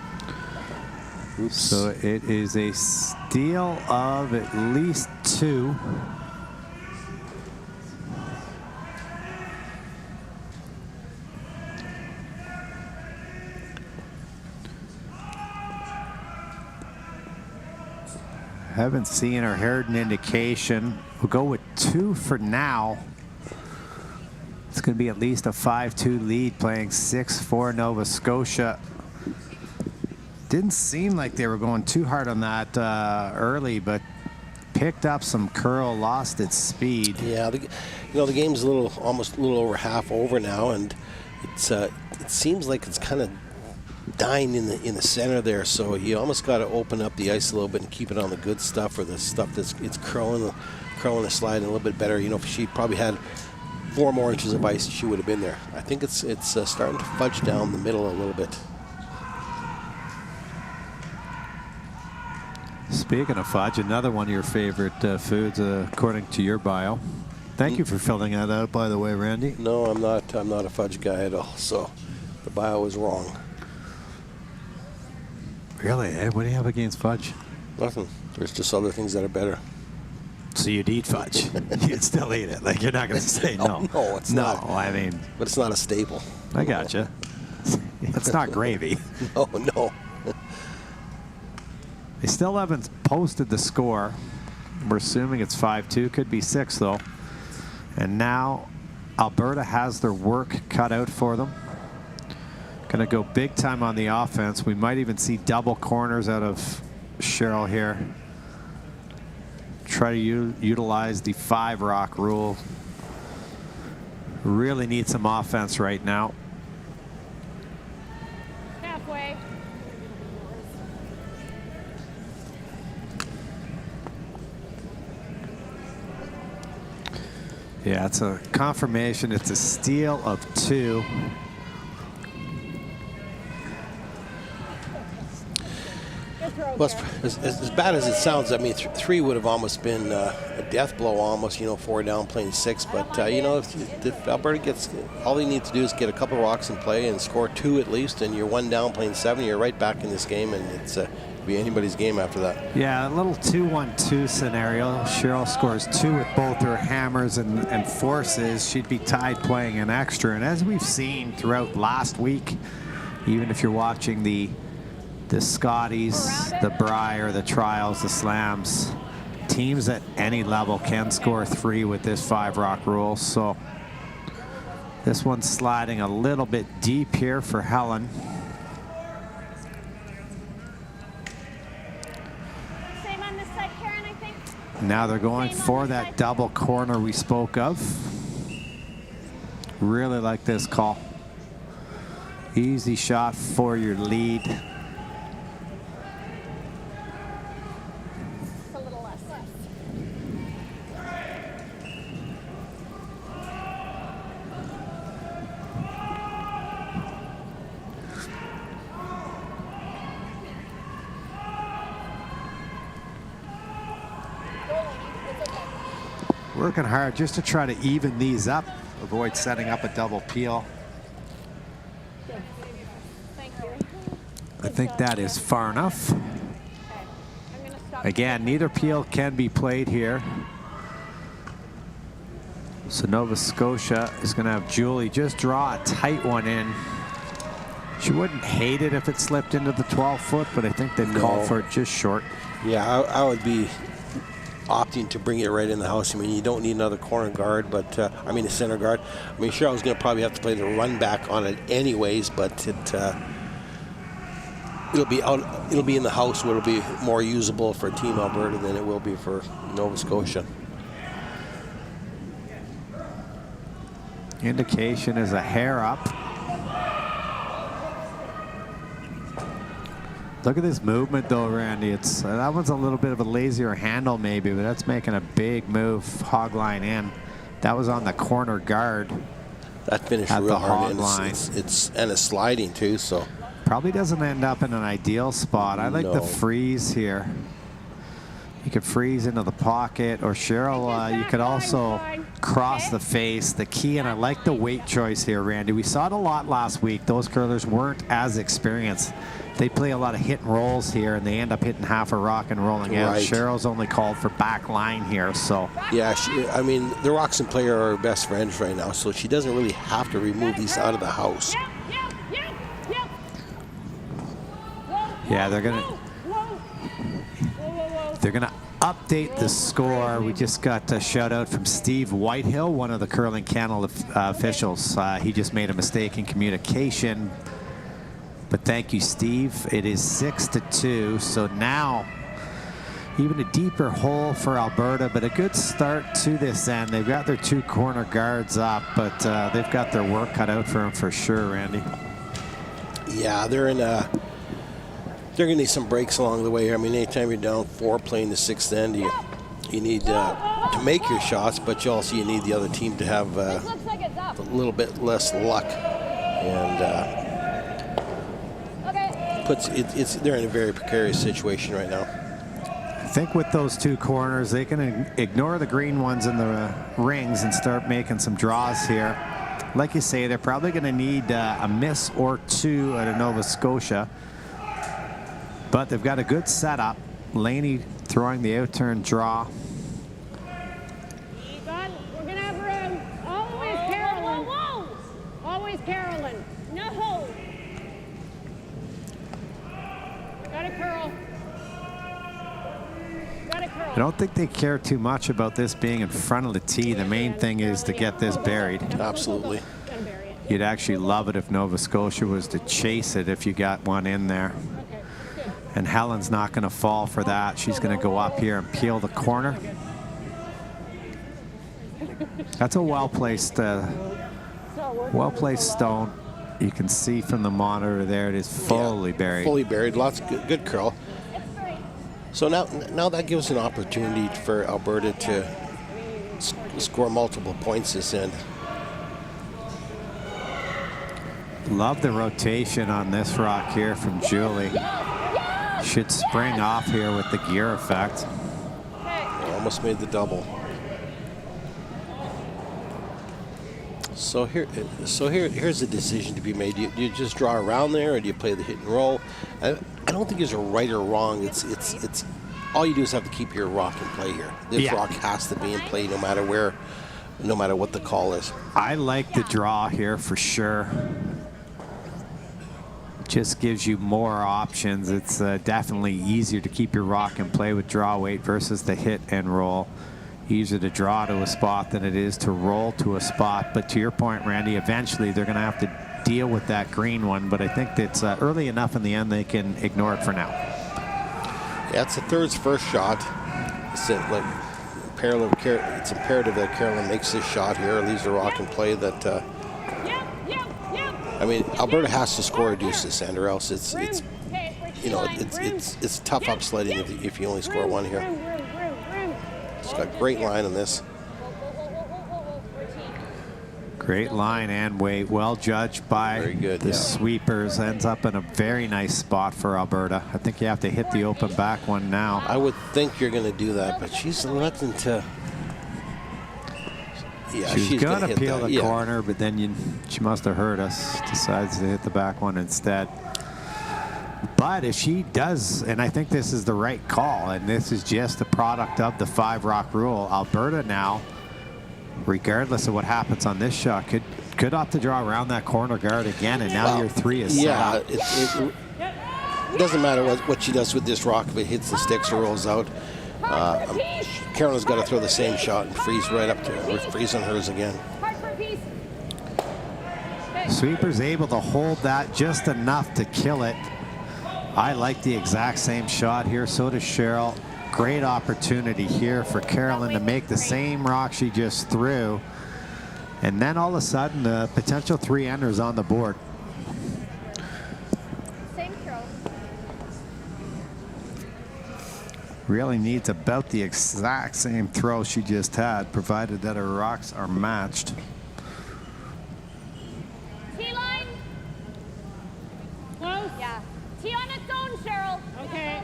Oops. So it is a steal of at least 2. Haven't seen or heard an indication. We'll go with 2 for now. It's going to be at least a 5-2 lead, playing 6-4 Nova Scotia. Didn't seem like they were going too hard on that early, but picked up some curl, lost its speed. Yeah, the game's almost a little over half over now, and it seems like it's kind of dying in the center there. So you almost got to open up the ice a little bit and keep it on the good stuff, or the stuff that's curling and sliding a little bit better. You know, if she probably had 4 more inches of ice, she would have been there. I think it's starting to fudge down the middle a little bit. Speaking of fudge, another one of your favorite foods, according to your bio. Thank you for filling that out, by the way, Randy. No, I'm not a fudge guy at all. So the bio was wrong. Really? Eh? What do you have against fudge? Nothing. There's just other things that are better. So you'd eat fudge? You'd still eat it? Like, you're not going to say no? No, it's not. No, I mean... But it's not a staple. I gotcha. It's not gravy. No. They still haven't posted the score. We're assuming it's 5-2. Could be 6, though. And now Alberta has their work cut out for them. Going to go big time on the offense. We might even see double corners out of Cheryl here. Try to utilize the 5-rock rule. Really need some offense right now. Halfway. Yeah, it's a confirmation. It's a steal of 2. Well, as bad as it sounds, I mean, 3 would have almost been a death blow, almost, 4 down playing 6. But, if Alberta gets, all they need to do is get a couple rocks in play and score 2 at least, and you're 1 down playing 7, you're right back in this game, and it's be anybody's game after that. Yeah, a little 2-1-2 scenario. Cheryl scores 2 with both her hammers and forces. She'd be tied playing an extra. And as we've seen throughout last week, even if you're watching the Scotties, the Brier, the Trials, the Slams, teams at any level can score 3 with this 5-rock rule. So this one's sliding a little bit deep here for Helen. Same on this side, Karen, I think. Now they're going for that double corner we spoke of. Really like this call. Easy shot for your lead. A little less. Working hard just to try to even these up. Avoid setting up a double peel. Thank you. I think that is far enough. I'm gonna stop. Again, neither peel can be played here. So Nova Scotia is going to have Julie just draw a tight one in. She wouldn't hate it if it slipped into the 12-foot, but I think they've called for it just short. Yeah, I would be opting to bring it right in the house. I mean, you don't need another corner guard, but I mean a center guard. I mean, Cheryl's going to probably have to play the run back on it anyways, but it'll be out. It'll be in the house where it'll be more usable for Team Alberta than it will be for Nova Scotia. Indication is a hair up. Look at this movement though, Randy. It's that one's a little bit of a lazier handle maybe, but that's making a big move, hog line in. That was on the corner guard. That finished at real the hard, hog and line. it's sliding too. So Probably doesn't end up in an ideal spot. I like the No. freeze here. You could freeze into the pocket, or Cheryl, you could also cross the face. The key, and I like the weight choice here, Randy. We saw it a lot last week. Those curlers weren't as experienced. They play a lot of hit and rolls here, and they end up hitting half a rock and rolling out. Right. Cheryl's only called for back line here, so. yeah, I mean, the rocks and play are her best friends right now, so she doesn't really have to remove these out of the house. Yeah, they're gonna update the score. We just got a shout out from Steve Whitehill, one of the Curling Canada officials. He just made a mistake in communication. But thank you, Steve. It is 6-2. So now, even a deeper hole for Alberta, but a good start to this end. They've got their two corner guards up, but they've got their work cut out for them for sure, Randy. Yeah, they're going to need some breaks along the way here. I mean, anytime you're down 4 playing the 6th end, you need to make your shots, but you also need the other team to have a little bit less luck, and they're in a very precarious situation right now. I think with those two corners, they can ignore the green ones in the rings and start making some draws here. Like you say, they're probably going to need a miss or two out of Nova Scotia. But they've got a good setup. Laney throwing the out-turn draw. We're going to have room. Always Carolyn. Whoa. Always Carolyn. No. Got a curl. I don't think they care too much about this being in front of the tee. The main thing is to get this buried. Absolutely. You'd actually love it if Nova Scotia was to chase it if you got one in there. And Helen's not going to fall for that. She's going to go up here and peel the corner. That's a well-placed stone. You can see from the monitor there, it is fully buried. Fully buried. Lots of good curl. So now that gives an opportunity for Alberta to score multiple points this end. Love the rotation on this rock here from Julie. Should spring off here with the gear effect. Almost made the double. So here's the decision to be made. Do you just draw around there, or do you play the hit and roll? I don't think there's a right or wrong. It's all you do is have to keep your rock in play here. This rock has to be in play no matter where, no matter what the call is. I like the draw here for sure. Just gives you more options. It's definitely easier to keep your rock in play with draw weight versus the hit and roll. Easier to draw to a spot than it is to roll to a spot. But to your point, Randy, eventually they're going to have to deal with that green one. But I think it's early enough in the end they can ignore it for now. Yeah, it's the third's first shot. It's imperative that Carolyn makes this shot here, leaves the rock in play that I mean, Alberta has to score a deuce this end, or else it's you know, it's tough upsledding if you only score one here. She's got great line on this. Great line and weight, well judged by Very good, the yeah. sweepers. Ends up in a very nice spot for Alberta. I think you have to hit the open back one now. I would think you're going to do that, but she's electing to. Yeah, She's gonna gonna hit peel that. the Yeah. corner, but then she must have heard us. Decides to hit the back one instead. But if she does, and I think this is the right call, and this is just a product of the 5-rock rule, Alberta now, regardless of what happens on this shot, could opt to draw around that corner guard again, and now your 3 is set Yeah, up. it doesn't matter what she does with this rock if it hits the sticks or rolls out. Carolyn's got to throw the same shot and freeze right up to freeze on hers again. Sweeper's able to hold that just enough to kill it. I like the exact same shot here, so does Cheryl. Great opportunity here for Carolyn to make the same rock she just threw. And then all of a sudden, the potential 3-enders on the board. Same throw. Really needs about the exact same throw she just had, provided that her rocks are matched. T-line. Close. Yeah. T on its own, Cheryl. Okay.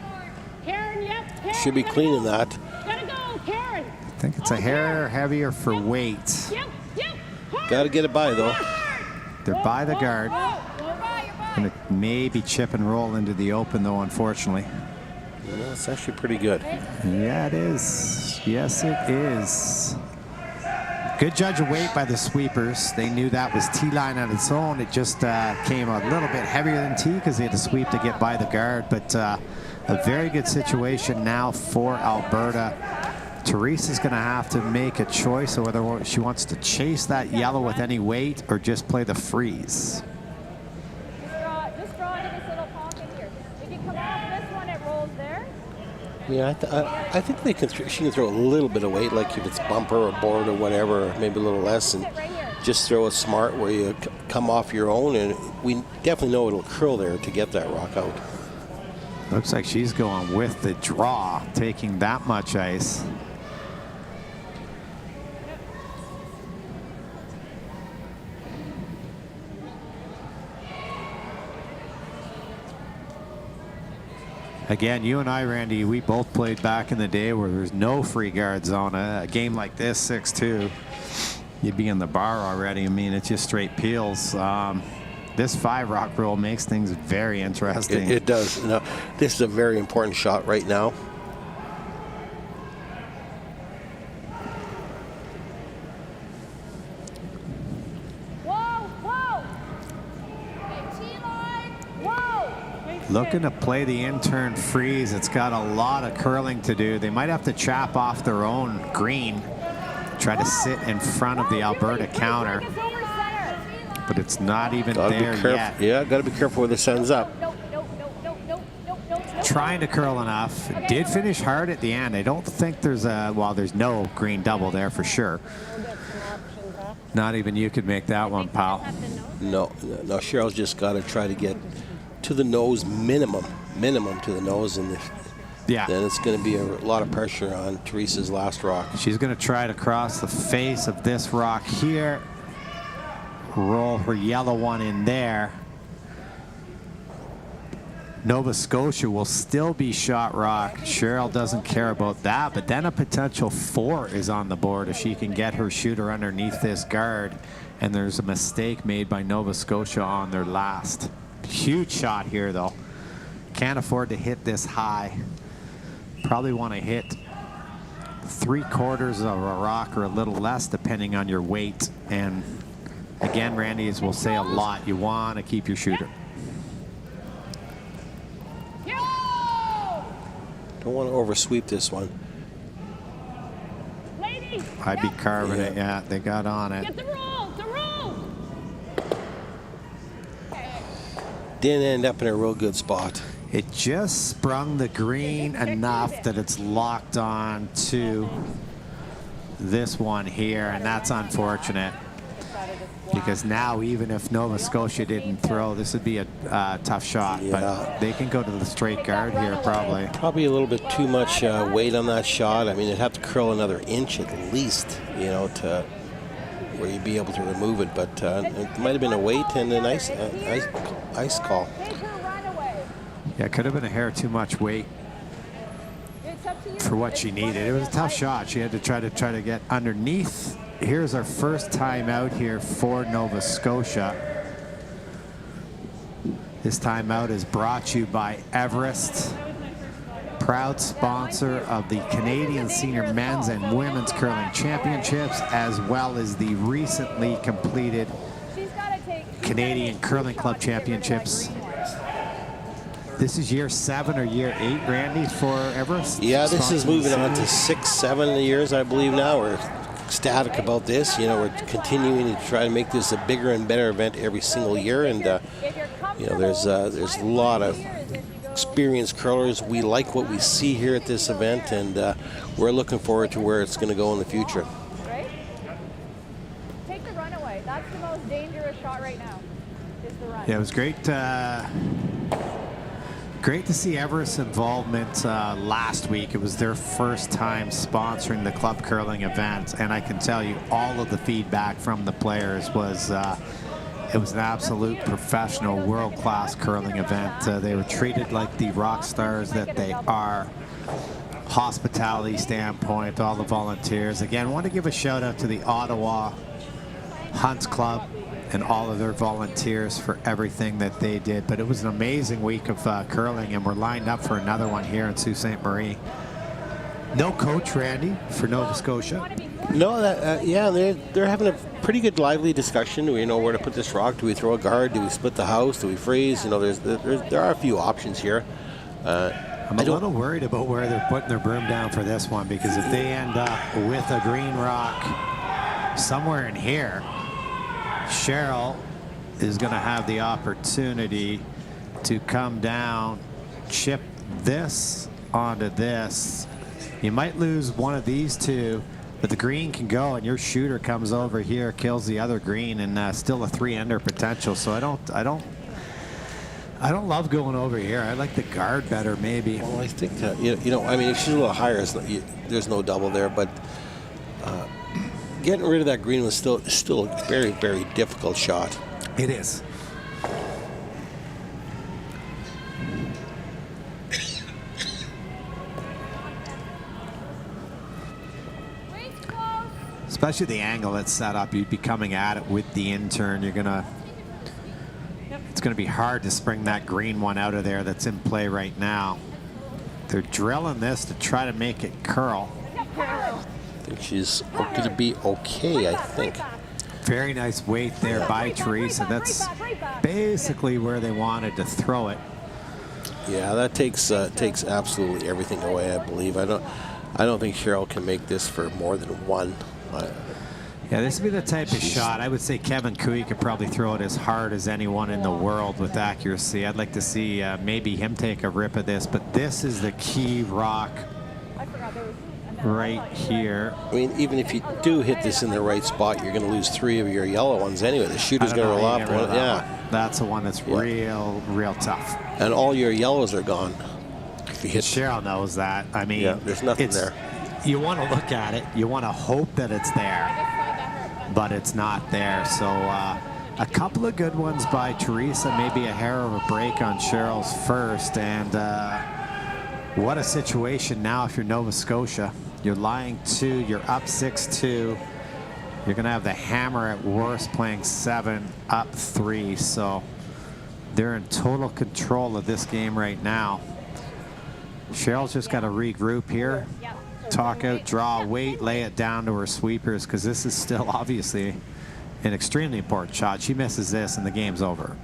Karen, yep. Karen, Should be gotta cleaning go. that. Gotta go, Karen. I think it's a hair heavier for weight. Yep. Got to get it by though. They're by the guard. You're by. Gonna maybe chip and roll into the open though, unfortunately. Well, it's actually pretty good. Yeah, it is. Yes, it is. Good judge of weight by the sweepers. They knew that was T-line on its own. It just came a little bit heavier than T because they had to sweep to get by the guard. But a very good situation now for Alberta. Teresa's going to have to make a choice of whether she wants to chase that yellow with any weight or just play the freeze. Just draw into this little pocket here. If you come off this one, it rolls there. Yeah, I think they can. She can throw a little bit of weight, like if it's bumper or board or whatever, or maybe a little less, and just throw it smart where you come off your own, and we definitely know it'll curl there to get that rock out. Looks like she's going with the draw, taking that much ice. Again, you and I, Randy, we both played back in the day where there's no free guard zone. A game like this, 6-2, you'd be in the bar already. I mean, it's just straight peels. This 5-rock rule makes things very interesting. It does. No, this is a very important shot right now. Looking to play the intern freeze. It's got a lot of curling to do. They might have to chop off their own green, try to sit in front of the Alberta counter, but it's not even there yet. Yeah, got to be careful where this ends up. Trying to curl enough. Did finish hard at the end. I don't think there's there's no green double there for sure. Not even you could make that one, pal. No, Cheryl's just got to try to get to the nose, minimum to the nose, and then it's going to be a lot of pressure on Teresa's last rock. She's going to try to cross the face of this rock here, roll her yellow one in there. Nova Scotia will still be shot rock. Cheryl doesn't care about that, but then a potential 4 is on the board if she can get her shooter underneath this guard, and there's a mistake made by Nova Scotia on their last. Huge shot here, though. Can't afford to hit this high. Probably want to hit 3/4 of a rock or a little less, depending on your weight. And again, Randy, as we'll say a lot, you want to keep your shooter. Don't want to oversweep this one. I'd be carving it. Yeah, they got on it. Get the roll. The roll. Didn't end up in a real good spot. It just sprung the green enough that it's locked on to this one here, and that's unfortunate. Because now, even if Nova Scotia didn't throw, this would be a tough shot. Yeah. But they can go to the straight guard here, probably. Probably a little bit too much weight on that shot. I mean, it'd have to curl another inch at least, you know, to where you'd be able to remove it. But it might have been a weight and an ice call. Yeah, it could have been a hair too much weight for what she needed. It was a tough shot. She had to try to get underneath. Here's our first time out here for Nova Scotia. This timeout is brought to you by Everest, proud sponsor of the Canadian Senior Men's and Women's Curling Championships, as well as the recently completed Canadian Curling Club Championships. This is year 7 or year 8, Randy, for Everest? Yeah, this is moving on to 6, 7 years, I believe now. We're ecstatic about this. You know, we're continuing to try to make this a bigger and better event every single year. And, you know, there's a lot of experienced curlers. We like what we see here at this event, and we're looking forward to where it's going to go in the future. Right? Take the runaway. That's the most dangerous shot right now, is the run. Yeah, it was great. Great to see Everest's involvement last week. It was their first time sponsoring the club curling event, and I can tell you all of the feedback from the players was it was an absolute professional, world-class curling event. They were treated like the rock stars that they are. Hospitality standpoint, all the volunteers. Again, I want to give a shout out to the Ottawa Hunts Club and all of their volunteers for everything that they did. But it was an amazing week of curling, and we're lined up for another one here in Sault Ste. Marie. No coach, Randy, for Nova Scotia. No, yeah, they're having a pretty good, lively discussion. Do we know where to put this rock? Do we throw a guard? Do we split the house? Do we freeze? You know, there are a few options here. I'm a little worried about where they're putting their broom down for this one, because if they end up with a green rock somewhere in here, Cheryl is going to have the opportunity to come down, chip this onto this. You might lose one of these two, but the green can go, and your shooter comes over here, kills the other green, and still a 3-under potential. So I don't love going over here. I like the guard better, maybe. Well, I think you know, I mean, if she's a little higher, there's no double there, but getting rid of that green was still a very, very difficult shot. It is. Especially the angle that's set up. You'd be coming at it with the intern. It's gonna be hard to spring that green one out of there that's in play right now. They're drilling this to try to make it curl. I think she's going to be okay, I think. Very nice weight there by Teresa. That's basically where they wanted to throw it. Yeah, that takes absolutely everything away, I believe. I don't think Cheryl can make this for more than one. Yeah, this would be the type of shot. I would say Kevin Cooey could probably throw it as hard as anyone in the world with accuracy. I'd like to see maybe him take a rip of this, but this is the key rock right here. I mean, even if you do hit this in the right spot, you're going to lose 3 of your yellow ones anyway. The shooter's going to roll up. Yeah, that's the one that's real tough. And all your yellows are gone. If you hit. Cheryl knows that. I mean, yeah, there's nothing there. You want to look at it. You want to hope that it's there, but it's not there. So a couple of good ones by Teresa, maybe a hair of a break on Cheryl's first, and what a situation now if you're Nova Scotia. You're lying 2, you're up 6-2. You're going to have the hammer at worst playing 7, up 3. So they're in total control of this game right now. Cheryl's just got to regroup here. Talk out, draw, weight, lay it down to her sweepers, because this is still obviously an extremely important shot. She misses this and the game's over.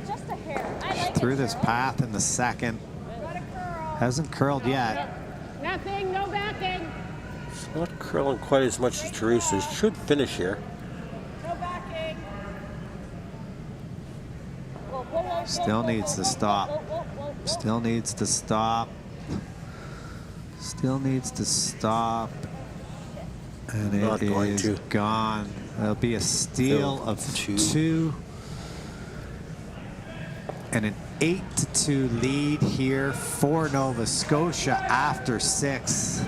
Just a hair. I like Through this path in the second. Hasn't curled yet. Nothing, no backing. It's not curling quite as much as Teresa's. Should finish here. No backing. Still needs to stop. Still needs to stop. Still needs to stop. And Not it going is to. gone. There'll be a steal of 2. And an 8-2 lead here for Nova Scotia after 6. Two.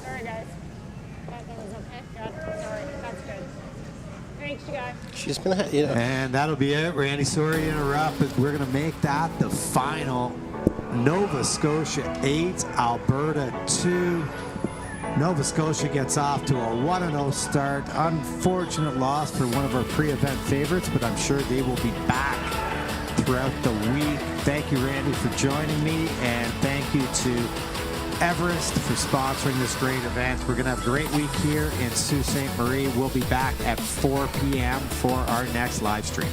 Sorry, guys. That was okay. Got it. Sorry. That's good. Thanks, you guys. She's been, you know, And that'll be it, Randy. Sorry to interrupt, but we're going to make that the final. Nova Scotia 8, Alberta 2. Nova Scotia gets off to a 1-0 start. Unfortunate loss for one of our pre-event favorites, but I'm sure they will be back throughout the week. Thank you, Randy, for joining me, and thank you to Everest for sponsoring this great event. We're going to have a great week here in Sault Ste. Marie. We'll be back at 4 p.m. for our next live stream.